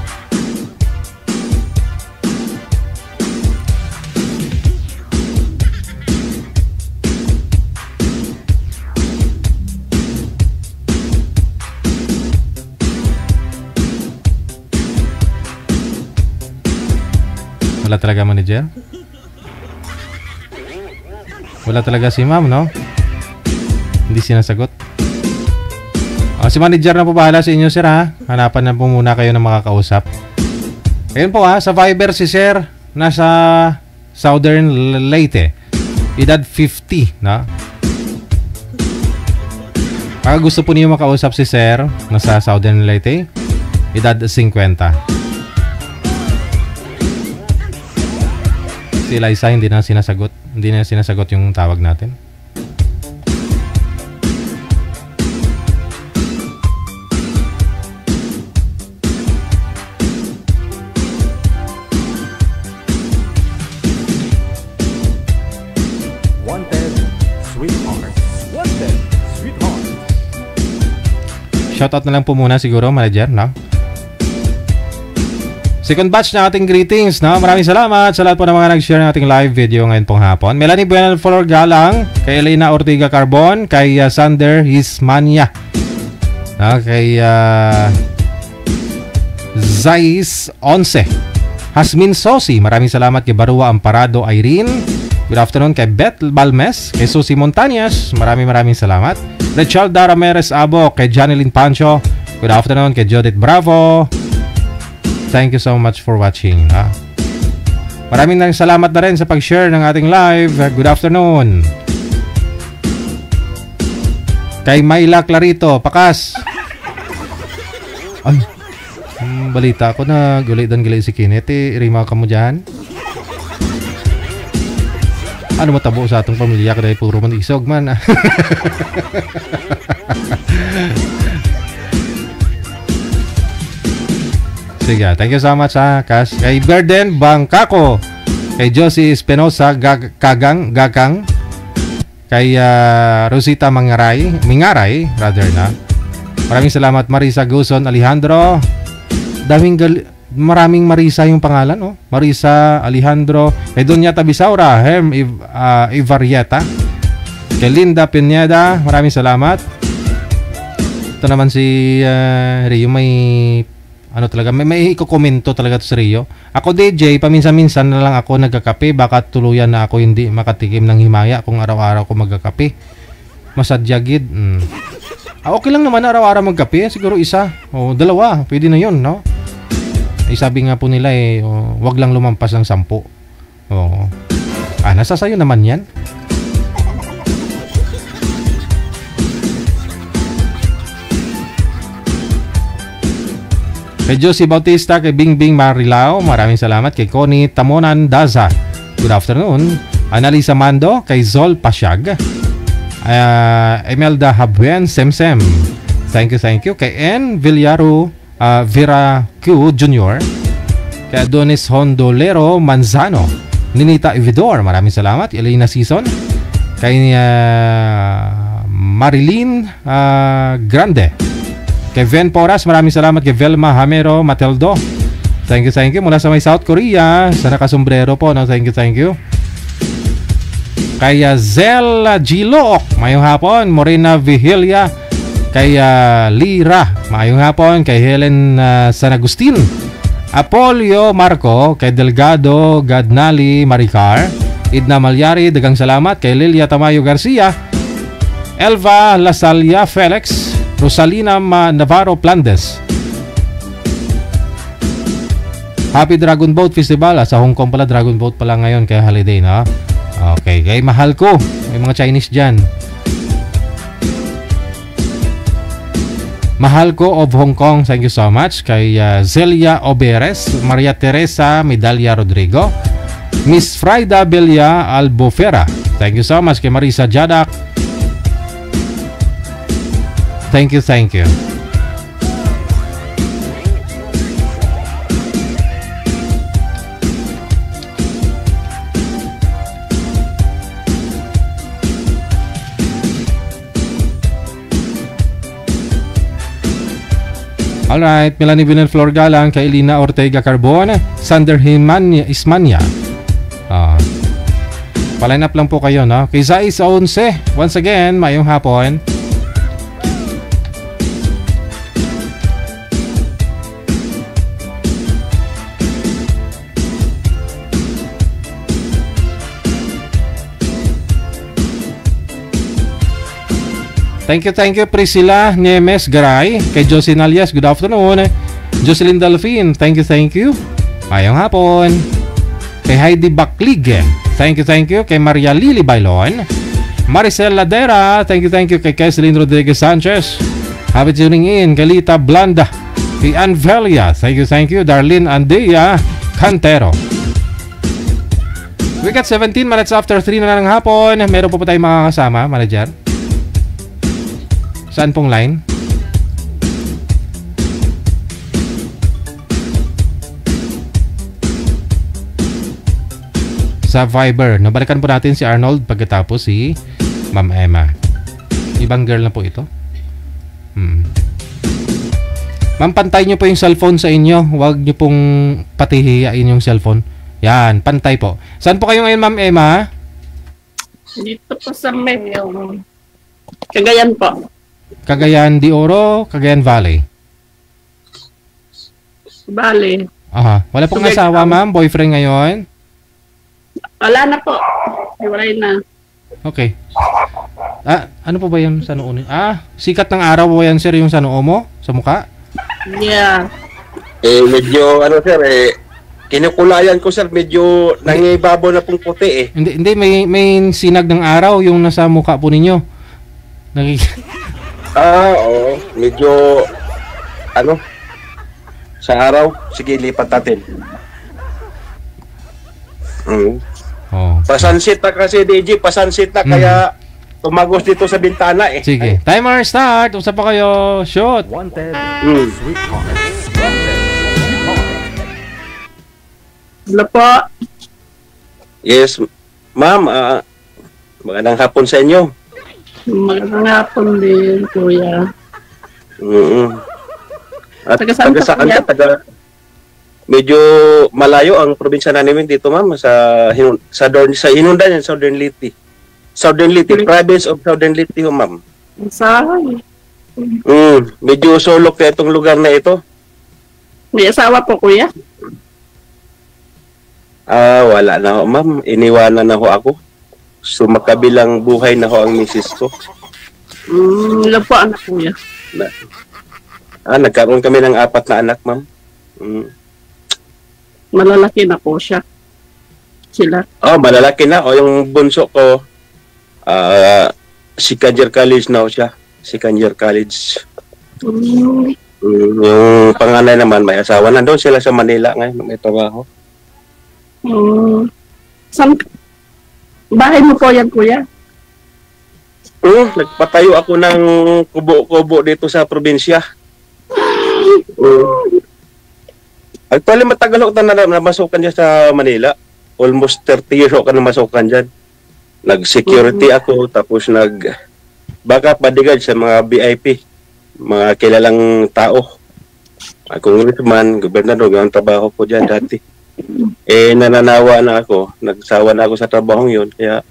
Wala talaga, Manager? Wala talaga si Ma'am, no? Hindi sinasagot. Si Manager na po bahala sa inyo, Sir, ha? Hanapan na po muna kayo ng makakausap. Ayun po, ha? Sa Viber si Sir, nasa Southern Leyte. Edad 50, na? Pag gusto po niyo makausap si Sir, nasa Southern Leyte, edad 50. Si Eliza hindi na sinasagot. Hindi na sinasagot yung tawag natin. Wanted, sweetheart. Wanted, sweetheart. Shoutout na lang po muna siguro, Manager, no? Second batch na ating greetings, no? Maraming salamat sa lahat po ng mga nag-share ng ating live video ngayon pong hapon. Melanie Buenal Flor Galang, kay Elena Ortiga Carbon, kay Sander Hismania, no? Kay Zais 11, Hasmin Sosi, maraming salamat kay Barua Amparado Irene. Good afternoon kay Beth Balmes, kay Susie Montañas, maraming salamat. Rechalda Ramirez Abo, kay Janeline Pancho. Good afternoon kay Judith Bravo. Thank you so much for watching. Maraming salamat na rin sa pag-share ng ating live. Good afternoon. Kay Mayla Clarito, Pakas. Ay, balita ko na gulay si Kenneth. Rima ka mo dyan. Ano matabo sa atong pamilya kada puro man isog man. Sige, thank you so much Kas. Kay Berden Bangkako, kay Josie Espinosa Gakang, kay Rosita Mingaray rather na. Maraming salamat Marisa Guson Alejandro. Maraming Marisa yung pangalan, no? Marisa Alejandro, kay Doña Tabisaura, Ivarieta, kay Linda Pineda, maraming salamat. Ito naman si Rio, may iko-komento talaga to si Rio. Ako DJ, paminsan-minsan na lang ako nagkakape, baka tuluyan na ako hindi makatikim ng himaya kung araw-araw ko magkakape. Masadyagid. Okay lang naman araw-araw magkape, siguro isa o dalawa, pwede na yun, no? Sabi nga po nila wag lang lumampas ng 10. Oo. Nasa sayo naman yan. Kay Josie Bautista, kay Bingbing Marilao, maraming salamat. Kay Connie Tamonan Daza, good afternoon. Analisa Mando, kay Zol Pasyag, Emelda Habuen Semsem, thank you. Kay N. Villaro Vera Q Jr., kay Adonis Hondolero Manzano, Ninita Ividor, maraming salamat. Elena Season, kay Marilyn Grande, kay Ven Poras, maraming salamat. Kay Velma Hamero Mateldo, thank you. Mula sa may South Korea, sa nakasombrero po, no? Thank you. Kay Zel Gilook, mayong hapon. Morena Vigilia, kay Lira, maayong hapon. Kay Helen San Agustin, Apolio Marco, kay Delgado Gadnali Maricar, Idna Malyari, dagang salamat. Kay Lilia Tamayo Garcia, Elva Lasalia Felix, Rosalina Navarro Plandes. Happy Dragon Boat Festival. Sa Hong Kong pala, Dragon Boat pala ngayon, kaya holiday, no? Okay, kay mahal ko, may mga Chinese dyan. Mahal ko of Hong Kong, thank you so much. Kay Zelia Oberes, Maria Teresa Medalla Rodrigo, Miss Frida Belia Albufera, thank you so much. Kay Marisa Jadak, thank you. Alright, Melanie Villenflor Galang, kay Elina Ortega Carbon, Sander Ismania. Paline up lang po kayo, no? Kay Zais 11, once again, mayong hapon. Thank you Priscilla Nemes Garay, kay Jocelyn Alias, good afternoon. Jocelyn Delphine, thank you. Mayong hapon. Kay Heidi Baklig, thank you. Kay Maria Lily Bailon, Maricel Ladera, thank you. Kay Keslin Rodriguez Sanchez, happy tuning in. Kay Lita Blanda, kay Anvelia, thank you. Darlene Andea Cantero. We got 17 minutes after 3 na ng hapon. Meron po tayong mga kasama, manager. Saan pong line? Sa Viber. Nabalikan po natin si Arnold pagkatapos si Ma'am Emma. Ibang girl na po ito. Ma'am, pantay nyo po yung cellphone sa inyo. Huwag nyo pong patihiyain yung cellphone. Yan, pantay po. Saan po kayo ngayon, Ma'am Emma? Dito po sa Mayo. Cagayan po. Cagayan de Oro, Cagayan Valley. Valley. Aha. Wala pong asawa, ma'am? Boyfriend ngayon? Wala na po. Hiwalay na. Okay. Ano po ba yan sa noo? Sikat ng araw po yan, sir, yung sa noo mo? Sa mukha? Yeah. Medyo, sir, kinukulayan ko, sir, medyo nangibabaw na pong puti, Hindi, may sinag ng araw yung nasa mukha po ninyo. Oo. Medyo, sa araw, sige, lipat natin. Oh. Pasansit na kasi, DJ, pasansit na, kaya tumagos dito sa bintana eh. Sige. Timer start. Usap pa kayo. Shoot. Wanted, sweetheart. Hello po. Yes, ma'am, magandang hapon sa inyo. Magandang hapon din, kuya. At Taga saan ka, saan kuya? ka? Medyo malayo ang probinsya namin dito, ma'am, sa Hinundan yan, Southern Leyte. Southern Leyte, province of Southern Leyte, ma'am. Saan? Medyo sulok na itong lugar na ito. May asawa po, kuya? Wala na ho, ma'am. Iniwanan na ho ako. So, makabilang buhay na ho ang misis ko. Ilan po anak, kuya? Nagkaroon kami ng 4 na anak, ma'am. Malalaki na po siya. Sila. Malalaki na. Yung bunso ko, second year college na ho siya. Second year college. Yung panganay naman, may asawa na. Doon sila sa Manila ngayon. May trabaho. Saan? Bahay mo po yan, kuya? Nagpatayo ako ng kubo-kubo dito sa probinsya. Actually, matagal ako na masukan dyan sa Manila. Almost 30 years ako na masukan dyan. Nag-security ako, tapos backup bodyguard sa mga VIP, mga kilalang tao. Congressman, gobernador, ang trabaho ko dyan dati. Nananawa na ako, nagsawa na ako sa trabahong yun, kaya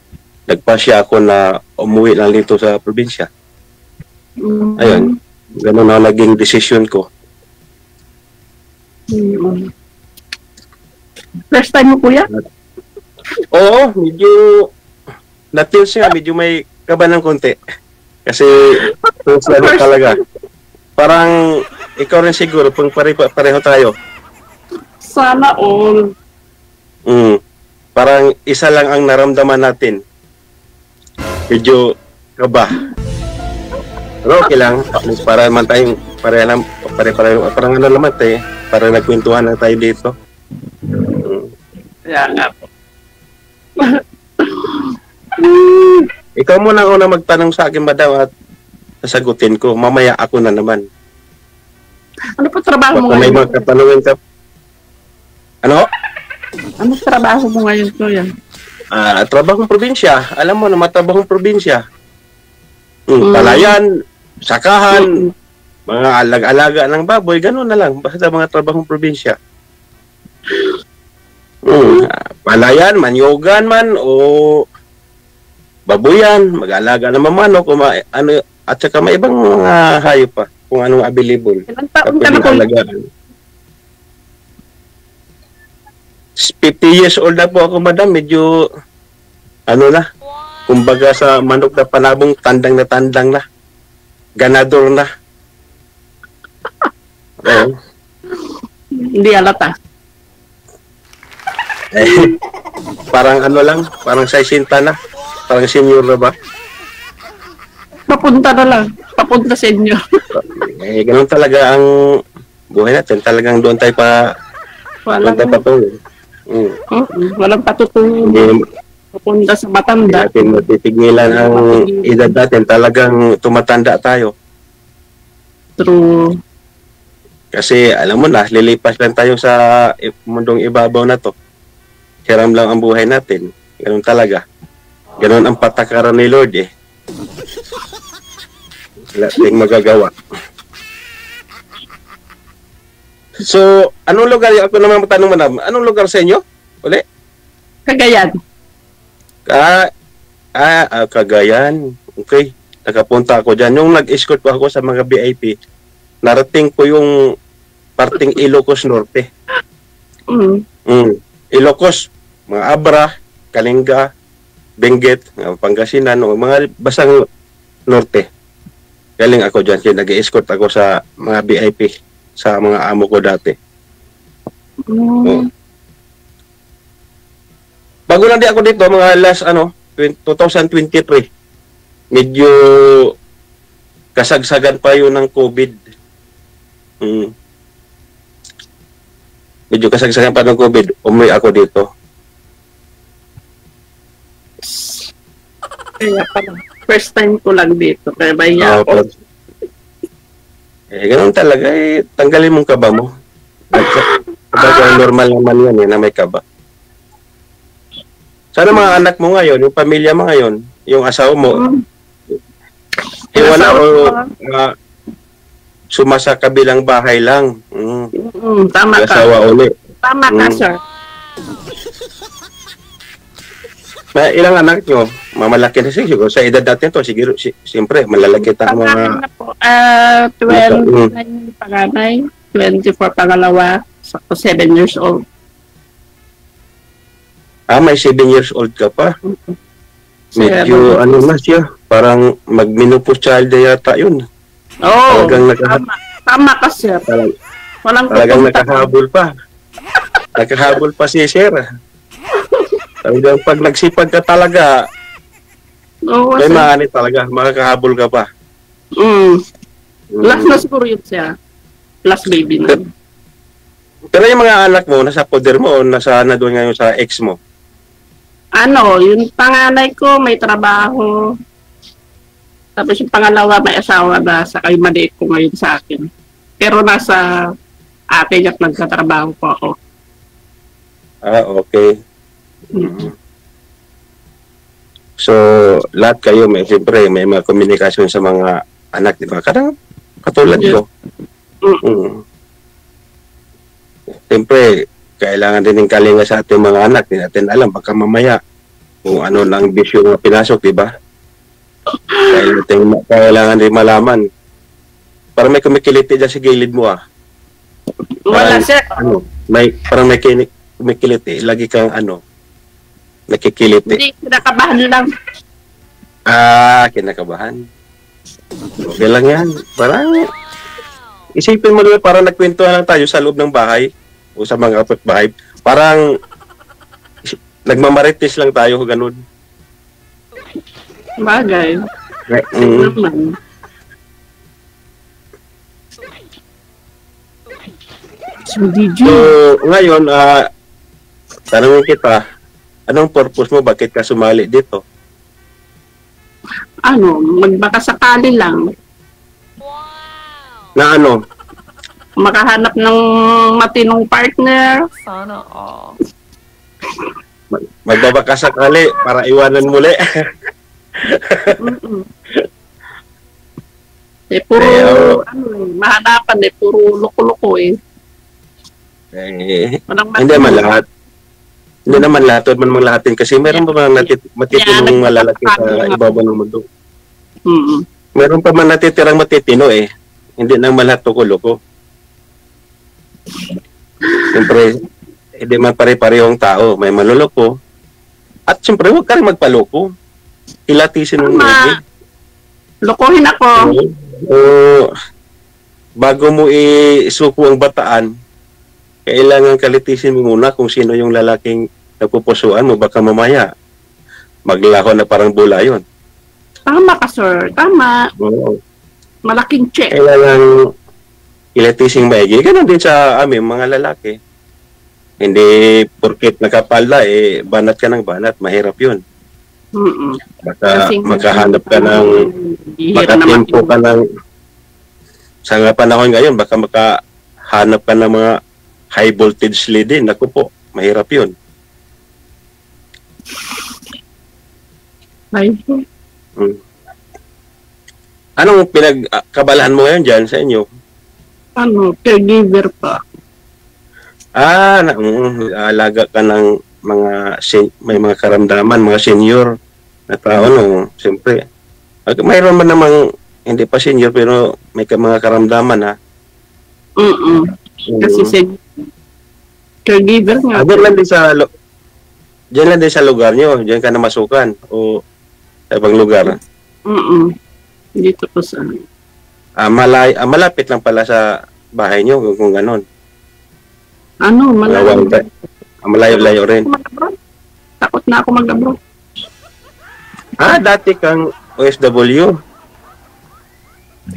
nagpasya ako na umuwi lang dito sa probinsya. Ayun, ganun na naging decision ko. First time mo, kuya? Oo, medyo na-tense nga, medyo may kaba ng konti. Kasi talaga. Parang ikaw rin siguro, pang pareho tayo. Sana all. Parang isa lang ang naramdaman natin. Medyo kaba. Pero okay lang. Para naman tayong pare-pareho. Parang ano naman tayo. Para nagkwentuhan lang tayo dito. Kaya nga po. Ikaw muna una magtanong sa akin, madam, at sasagutin ko. Mamaya ako na naman. Ano po trabaho mo ngayon? May mga katanungan ka. Ano? Ano trabaho mo ngayon, kuya? Trabahong probinsya. Alam mo na, matrabahong probinsya. Palayan, sakahan, mga alag-alaga ng baboy, gano'n na lang. Basta mga trabahong probinsya. Palayan, manyogan man, o babuyan, mag-alaga ng manok, o at saka may ibang mga hayop pa, kung anong available. Ilang taon ka na po? 50 years old na po ako, madam. Medyo, kumbaga sa manok na panabong, tandang na. Ganador na. Hindi alata. Parang parang 60 na. Parang senior na ba? Papunta na lang. Papunta sa inyo. Ganun talaga ang buhay natin. Talagang doon tayo patuloy. Walang patutungo. Papunta sa matanda. Hindi natin matipigilan ang edad natin. Talagang tumatanda tayo. True. Kasi alam mo na, lilipas lang tayo sa mundong ibabaw na to. Hiram lang ang buhay natin. Ganun talaga. Ganun ang patakaran ni Lord eh. Wala tayong magagawa. So, anong lugar? Ako naman matanong, madam. Anong lugar sa inyo? Uli? Cagayan. Cagayan. Okay. Nakapunta ako dyan. Yung nag-escort pa ako sa mga VIP, narating ko yung parting Ilocos Norte. Ilocos, mga Abra, Kalinga, Benguet, Pangasinan, mga basang Norte. Galing ako dyan. Kaya nag-escort ako sa mga VIP, sa mga amo ko dati. Bago lang di ako dito, mga last 2023, medyo kasagsagan pa yun ng COVID. medyo kasagsagan pa ng COVID, umuwi ako dito. Kaya pala, first time ko lang dito. Kaya baya ako. Ganun talaga tanggalin mong kaba mo. Kapag normal naman yan na may kaba. Sana mga anak mo ngayon, yung pamilya mo ngayon, yung asawa mo, wala o sumasa kabilang bahay lang. Tama ka. Asawa uli. Tama ka, sir. Ilang anak nyo? Mamalaki na siguro. Sa edad natin to, siguro, siyempre, malalaki ta mga... 29 panganay, 24 pangalawa, 7 years old. May 7 years old ka pa. Medyo, na siya, parang mag-menopause child na yata yun. Oo, tama ka, sir. Talagang nakahabol pa. Nakahabol pa si sir. Talagang pag nagsipag ka talaga, may maani talaga, makakahabol ka pa. Last na siguro yun siya. Last baby na. Pero yung mga anak mo, nasa poder mo o nasa na doon ngayon sa ex mo? Yung panganay ko may trabaho. Tapos yung pangalawa may asawa na sa kayo maliit ko ngayon sa akin. Pero nasa atin at nagkatrabaho po ako. Okay. So, lahat kayo, siyempre, may mga komunikasyon sa mga anak, di ba? Kadang katulad ko. Siyempre, kailangan din ng kalinga sa ating mga anak. Hindi natin alam, baka mamaya kung ano lang bisyo na pinasok, di ba? Kailangan din malaman. Parang may kumikiliti dyan sa gilid mo, Wala, sir. Parang may kumikiliti. Lagi kang, nakikiliti. Hindi, kinakabahan lang. Kinakabahan. Okay lang yan. Parang, isipin mo naman, parang nagkwentuhan lang tayo sa loob ng bahay o sa mga kapitbahay. Parang, nagmamarites lang tayo, ganun. Bagay. So, ngayon, tanongin kita, anong purpose mo? Bakit ka sumali dito? Magbakasakali lang. Na makahanap ng matinong partner. Sana all. Magbabakasakali para iwanan muli. Puro, mahanapan puro loko-loko Hindi naman lahat. Hindi naman lahat. Huwag man mga lahatin. Kasi meron pa mga matitinong malalaki sa ibabaw ng mundo. Meron pa man natitirang matitino Hindi nang malahat loko-loko. Siyempre, hindi man pare-parehong tao. May maluloko. At siyempre, huwag ka rin magpaloko. Ilatisin mo mga. Lokohin ako. Bago mo isuko ang bataan, kailangan kalitisin mo muna kung sino yung lalaking napupusuan mo. Baka mamaya, maglaho na parang bula yun. Tama ka, sir. Tama. Malaking check. Kailangan ilatising maigi. Ganon din sa amin, mga lalaki. Hindi porket nakapalda, banat ka ng banat. Mahirap yun. Baka makahanap ka ng, makatimpo ka ng, sa nga panahon ngayon, baka makahanap ka ng mga high voltage lead din. Naku po, mahirap yun. Anong pinagkabalahan mo ngayon dyan sa inyo? Caregiver pa. Alaga ka ng mga may mga karamdaman, mga senior na tao, siyempre. Mayroon man namang hindi pa senior pero may mga karamdaman, ha? Kasi caregiver nga. Diyan lang din sa lugar nyo, diyan ka na masukan o sa ibang lugar? Dito po sa malapit lang pala sa bahay nyo kung ganon. Malayo-layo rin. Takot na ako mag-abroad. Dati kang OFW?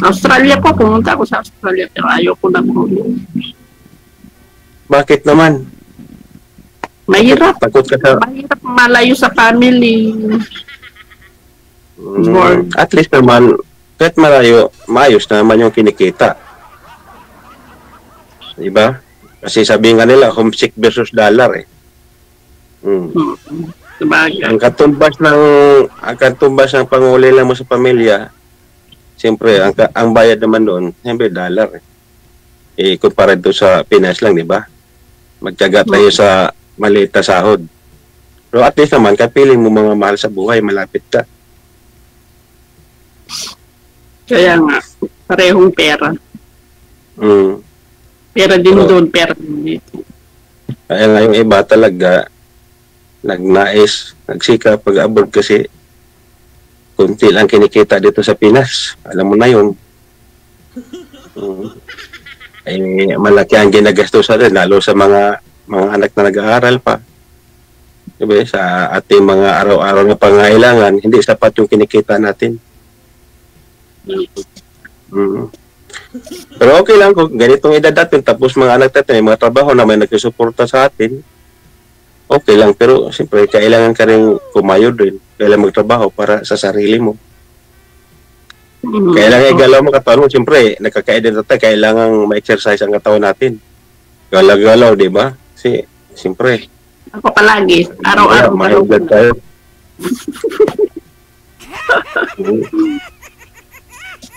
Australia po, pumunta ako sa Australia pero ayaw ko na po. Bakit naman? Mahirap. Takot ka sa... Mahirap malayo sa family. At least naman, kahit malayo, maayos na naman yung kinikita. Diba? Kasi sabi nga nila, homesick versus dollar eh. Ang katumbas ng pangulila mo sa pamilya, siyempre, ang bayad naman doon, siyempre dollar eh. Kumpara doon sa Pinas lang, di ba? Magtiyaga tayo sa maliit na sahod. Pero at least naman, kapiling mo mga mahal sa buhay, malapit ka. Kaya nga, parehong pera. Pera din doon, pera din dito. Kaya nga yung iba talaga, nagnais, nagsika pag-abroad kasi kunti lang kinikita dito sa Pinas. Alam mo na yun. Ay malaki ang ginagastusan rin, lalo sa mga anak na nag-aaral pa. Diba? Sa ating mga araw-araw na pangailangan, hindi sapat yung kinikita natin. Pero okay lang kung ganitong edad natin, tapos mga anak natin, may mga trabaho na may nagsusuporta sa atin, okay lang. Pero siyempre, kailangan ka rin kumayod rin. Kailangan magtrabaho para sa sarili mo. Kailangan igalaw mo katawan mo. Siyempre, nakaka-edad natin, kailangan ma-exercise ang katawan natin. Galaw-galaw, di ba? Kasi, siyempre. Ako palagi, araw-araw. May tayo.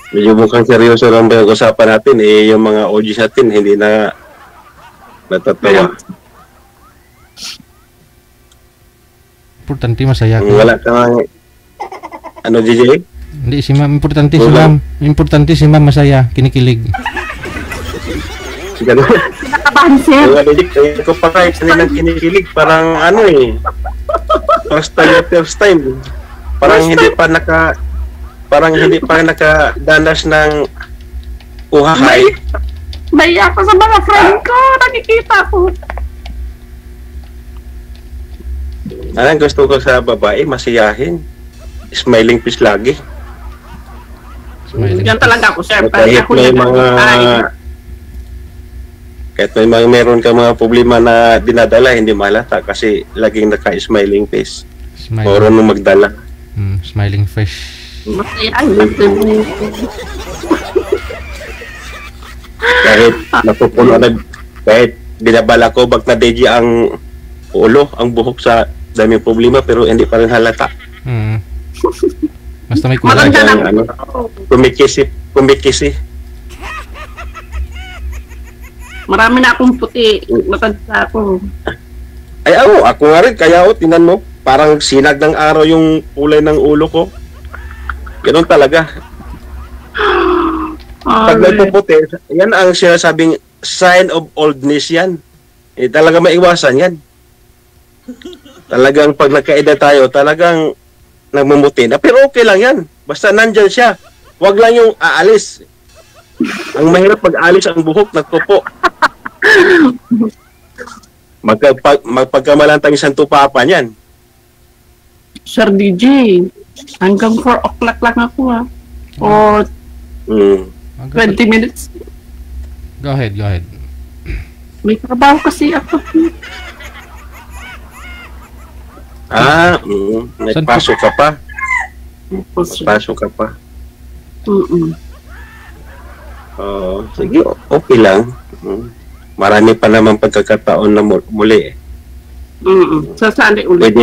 Medyo mukhang seryoso lang ba yung usapan natin, yung mga OGs natin, hindi na natatawa. Importante masaya ka. Wala kang, ano, DJ? Hindi, si ma'am, importante si ma'am. Importante si ma'am masaya, kinikilig. Ganun. Kinakabahan siya. Ko pa kayo kanilang kinikilig, parang ano first time. Parang hindi pa nakadanas ng uhahay. May ako sa mga friend ko, nakikita ko. Anong gusto ko sa babae, masiyahin. Smiling face lagi. Yan talaga ako, sir. Kahit may meron ka mga problema na dinadala, hindi malata kasi laging naka-smiling face. Marunong magdala. Smiling face. Kahit napupuno na, kahit binabala ko bag na DJ ang ulo, ang buhok sa daming problema, pero hindi pa rin halata. Basta may kulay. Kumikisi. Marami na akong puti, matanda ako. Ay, ako nga rin, kaya tinan mo, parang sinag ng araw yung kulay ng ulo ko. Ganun talaga. Pag nagpuputi, yan ang sinasabing sign of oldness yan. Talaga maiwasan yan. Talagang pag nagkaedad tayo, talagang nagmumuti na. Pero okay lang yan. Basta nandyan siya. Huwag lang yung aalis. Ang mahirap pag aalis ang buhok, nagpupo. Magpagkamalantang isang tupapa niyan. Sir DJ, hanggang 4 o'clock lang ako O 20 minutes. Go ahead. May trabaho kasi ako. Nagpasok ka pa? Nagpasok ka pa? Sige, okay lang. Marami pa naman pagkakataon na muli. Sasali ulit.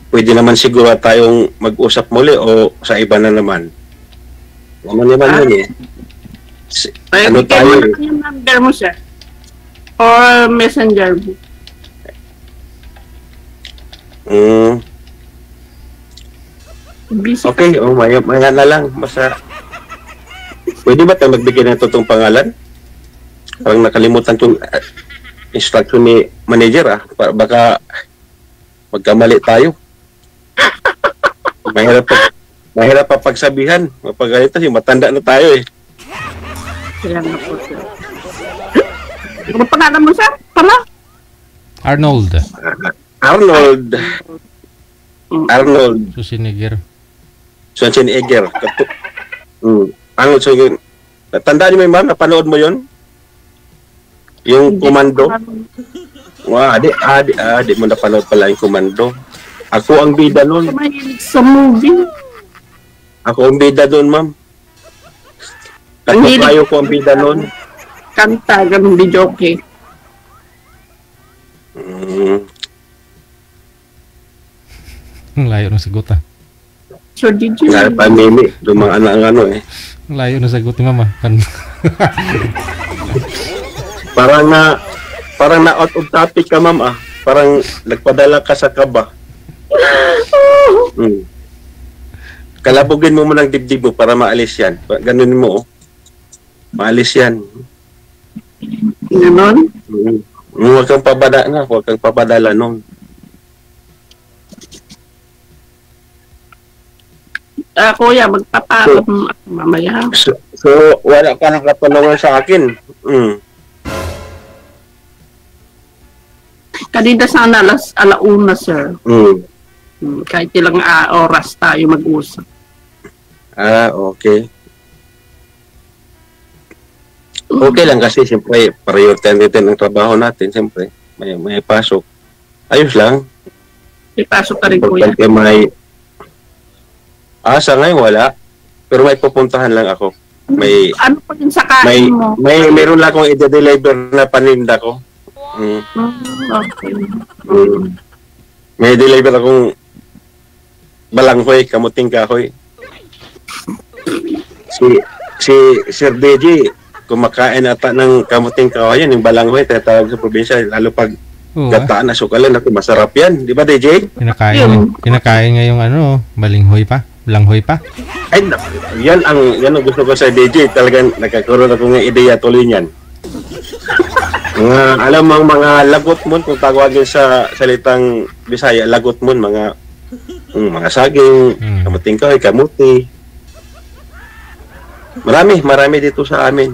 Pwede naman siguro tayong mag-usap muli o sa iba na naman. Ano naman yun ano tayo yung number mo siya? Or messenger mo? Okay, maya na lang. Basta pwede ba tayo magbigay ng totoong pangalan? Parang nakalimutan yung instruction ni manager baka magkamali tayo. Mahirap pa pagsabihan. Kapag ganito, matanda na tayo Kaya nga po siya. Ano pangalan mo siya? Pala? Arnold. Schwarzenegger. Arnold Schwarzenegger. Tandaan niyo, ma'am, napanood mo yun? Yung komando. Di mo napanood pala yung komando. Ako ang bida nun. Mahilig sa movie. Ako ang bida doon, ma'am. Kayo ko ang bida nun. Kanta, ganun di joke. Ang layo ng sagot ah. So did you? Pamimi, dumaan na ang ano eh. Ang layo ng sagot ni mama. Parang na out of topic ka, ma'am ah. Parang nagpadala ka sa kaba. Kalabugin mo ng dibdib mo para maalis yan. Ganunin mo, oh. Maalis yan. Ganon? Huwag kang papadala nun. Kuya, magpapalam mamaya. So, wala ka nang katanungan sa akin. Kanina sana alauna, sir. Kahit ilang oras tayo mag-usap. Okay. Okay lang kasi siyempre priority natin ang trabaho natin, siyempre. May pasok. Ayos lang. May pasok ka rin, kuya. Sa ngayon wala. Pero may pupuntahan lang ako. Ano pa din sa kain mo? Meron lang akong i-deliver na paninda ko. Okay. May deliver akong balanghoy, kamuting kahoy. Si Sir DJ, kumakain ata ng kamuting kahoy yan, yung balanghoy, tatawag sa probinsya, lalo pag gataan na sukalan, ako masarap yan. Di ba, DJ? Kinakain nga yung balinghoy pa. Balanghoy pa. Ay, yan ang gusto ko sa DJ. Talagang nagkakaroon ako ng ideya tuloy niyan. Alam mo mga lagot mo kung tawagin sa salitang Bisaya, lagot mo mga saging, kamuting kahoy, kamuti. Marami dito sa amin.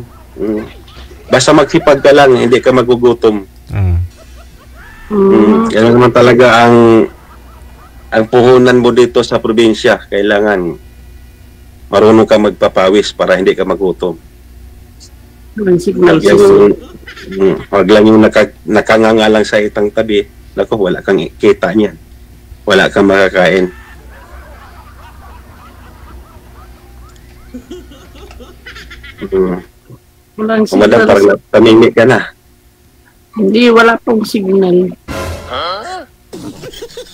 Basta magsipag ka lang, hindi ka magugutom. Yan naman talaga ang puhunan mo dito sa probinsya. Kailangan marunong ka magpapawis para hindi ka magutom. Huwag lang yung nakanganga lang sa itang tabi. Naku, wala kang kita niyan. Wala kang makakain. Madam, parang tamimik ka na. Hindi, wala pong signal.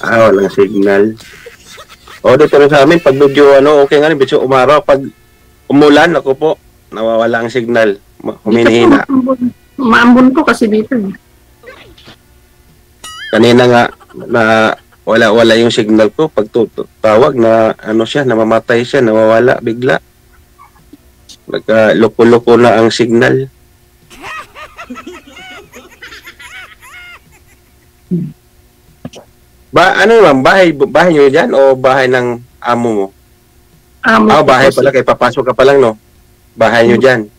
Walang signal. Dito rin sa amin, pag medyo okay nga rin, medyo umaraw. Pag umulan, ako po, nawawala ang signal. Huminihina. Maambon ko kasi dito. Kanina nga, na wala yung signal ko. Pag tawag na namamatay siya, nawawala bigla. Nagka-loko-loko na ang signal. Bahay nyo dyan o bahay ng amo mo? Bahay pala, kaya papasok ka pa lang, no? Bahay nyo dyan.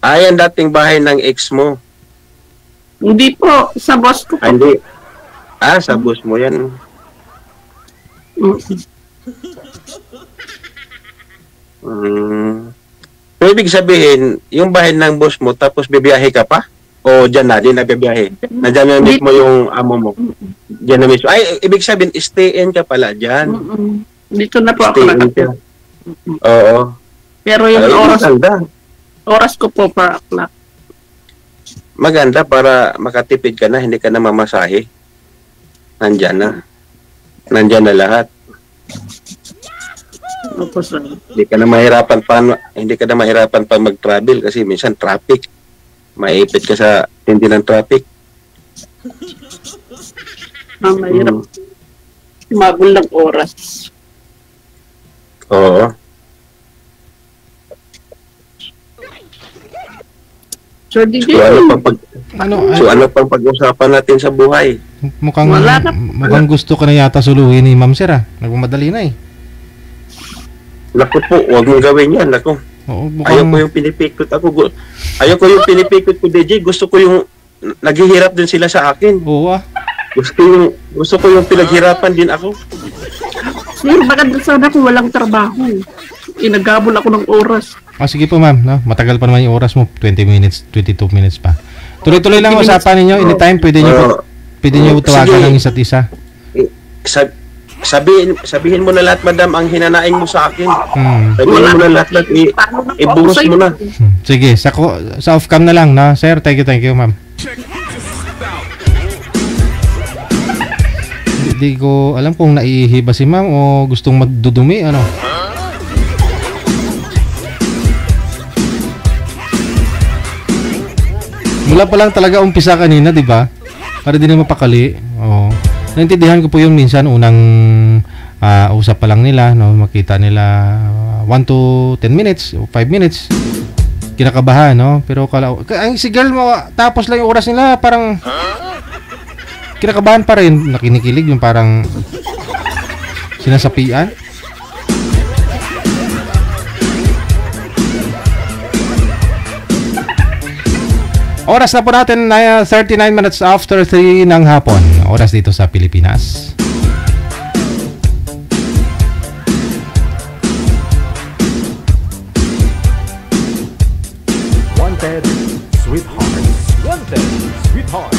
Yan dating bahay ng ex mo. Hindi po, sa boss ko po. Hindi. Sa boss mo yan. So, ibig sabihin, yung bahay ng boss mo, tapos bibiyahe ka pa? O dyan na, di na bibiyahe? Nandiyan na mismo yung amo mo? Dyan na mismo. Ay, ibig sabihin, stay-in ka pala dyan. Dito na po ako nakatira. Oo. Pero yung oras ko po per o'clock. Maganda para makatipid ka na, hindi ka na mamasahe. Nandyan na. Nandyan na lahat. Hindi ka na mahirapan pa mag-travel kasi minsan traffic. Maipit ka sa tindi ng traffic. Mahirap. Magul ng oras. Oo. So, ano pang pag-usapan natin sa buhay? Mukhang gusto ka na yata suluhin ni Ma'am Sir, nagmamadali na eh. Naku po, huwag mong gawin yan. Naku. Ayaw ko yung pinipikot ako. Ayaw ko yung pinipikot ko, DJ. Gusto ko yung naghihirap din sila sa akin. Gusto ko yung pinaghirapan din ako. Sir, bakit sana kung walang trabaho? Inagabol ako ng oras. Sige po ma'am, no? Matagal pa naman yung oras mo, 20 minutes, 22 minutes pa. Tuloy-tuloy lang usapan ninyo, anytime pwede nyo tawagan ng isa't isa. Sabihin mo na lahat, madam, ang hinanaing mo sa akin. Sabihin mo na lahat, ibuhos mo na. Sige, sa off-cam na lang, no? Sir, thank you, ma'am. Hindi ko alam kung naihiba si ma'am o gustong magdudumi, ano? Mula pa lang talaga umpisa kanina, di ba? Para di na mapakali. Oo. Naintindihan ko po yun minsan, unang usap pa lang nila, no? Makita nila 1 to 10 minutes o 5 minutes. Kinakabahan, no? Pero si girl mo, tapos lang yung oras nila, parang kinakabahan pa rin. Nakinikilig yung parang sinasapian. Oras na po natin, 39 minutes after 3 ng hapon. Oras dito sa Pilipinas. Wanted, sweetheart. Wanted, sweetheart.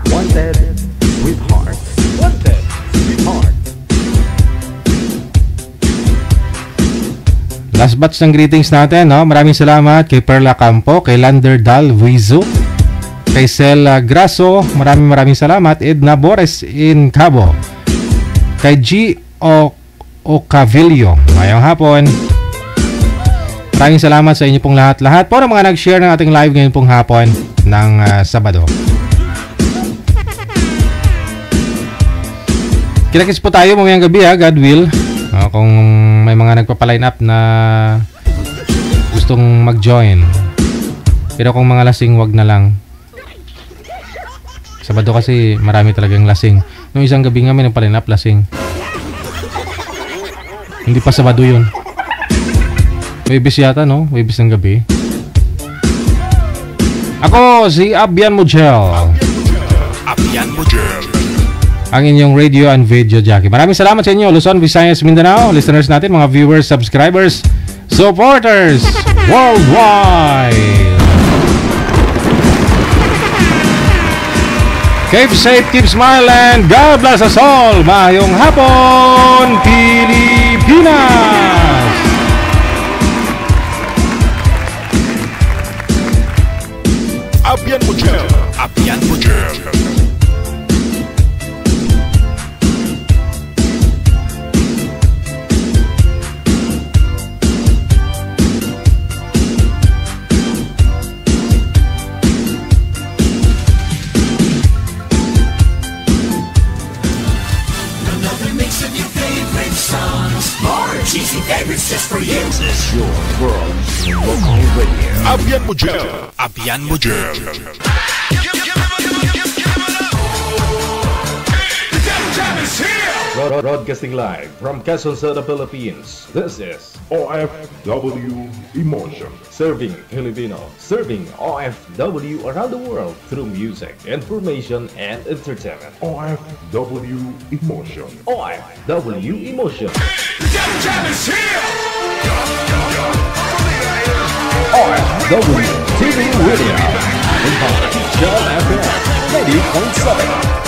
Wanted, sweetheart. Wanted, sweetheart. Last batch ng greetings natin, no? Maraming salamat kay Perla Campo, kay Lander Dal Wizo, kay Sel Grasso, maraming salamat. Edna Bores in Cabo, kay G. Ocavillo, mayang hapon. Maraming salamat sa inyo pong lahat po ng mga nag-share ng ating live ngayon pong hapon ng Sabado. Kinakis po tayo mamayang gabi, God will. Kung may mga nagpapaline up na gustong mag-join. Pero kung mga lasing, wag na lang. Sabado kasi marami talagang lasing. Nung isang gabi nga may nagpaline up, lasing. Hindi pa Sabado yun. Webis yata, no? Webis ng gabi. Ako, si Abian Mujel. Abian Mujel. Ang inyong radio and video jockey. Maraming salamat sa inyo, Luzon, Visayas, Mindanao, listeners natin, mga viewers, subscribers, supporters worldwide. Keep safe, keep smiling, God bless us all. Mayong hapon, Pilipinas! Abian Mujel. Abian Mujel. Cheesy favorites just for you. This is your world local radio. Abian Mujel. Abian Mujel. Broadcasting live from Quezon City, Philippines. This is OFW Emotion. Serving Filipino, serving OFW around the world through music, information, and entertainment. OFW Emotion. OFW Emotion. OFW TV Radio. In John FM 90.7.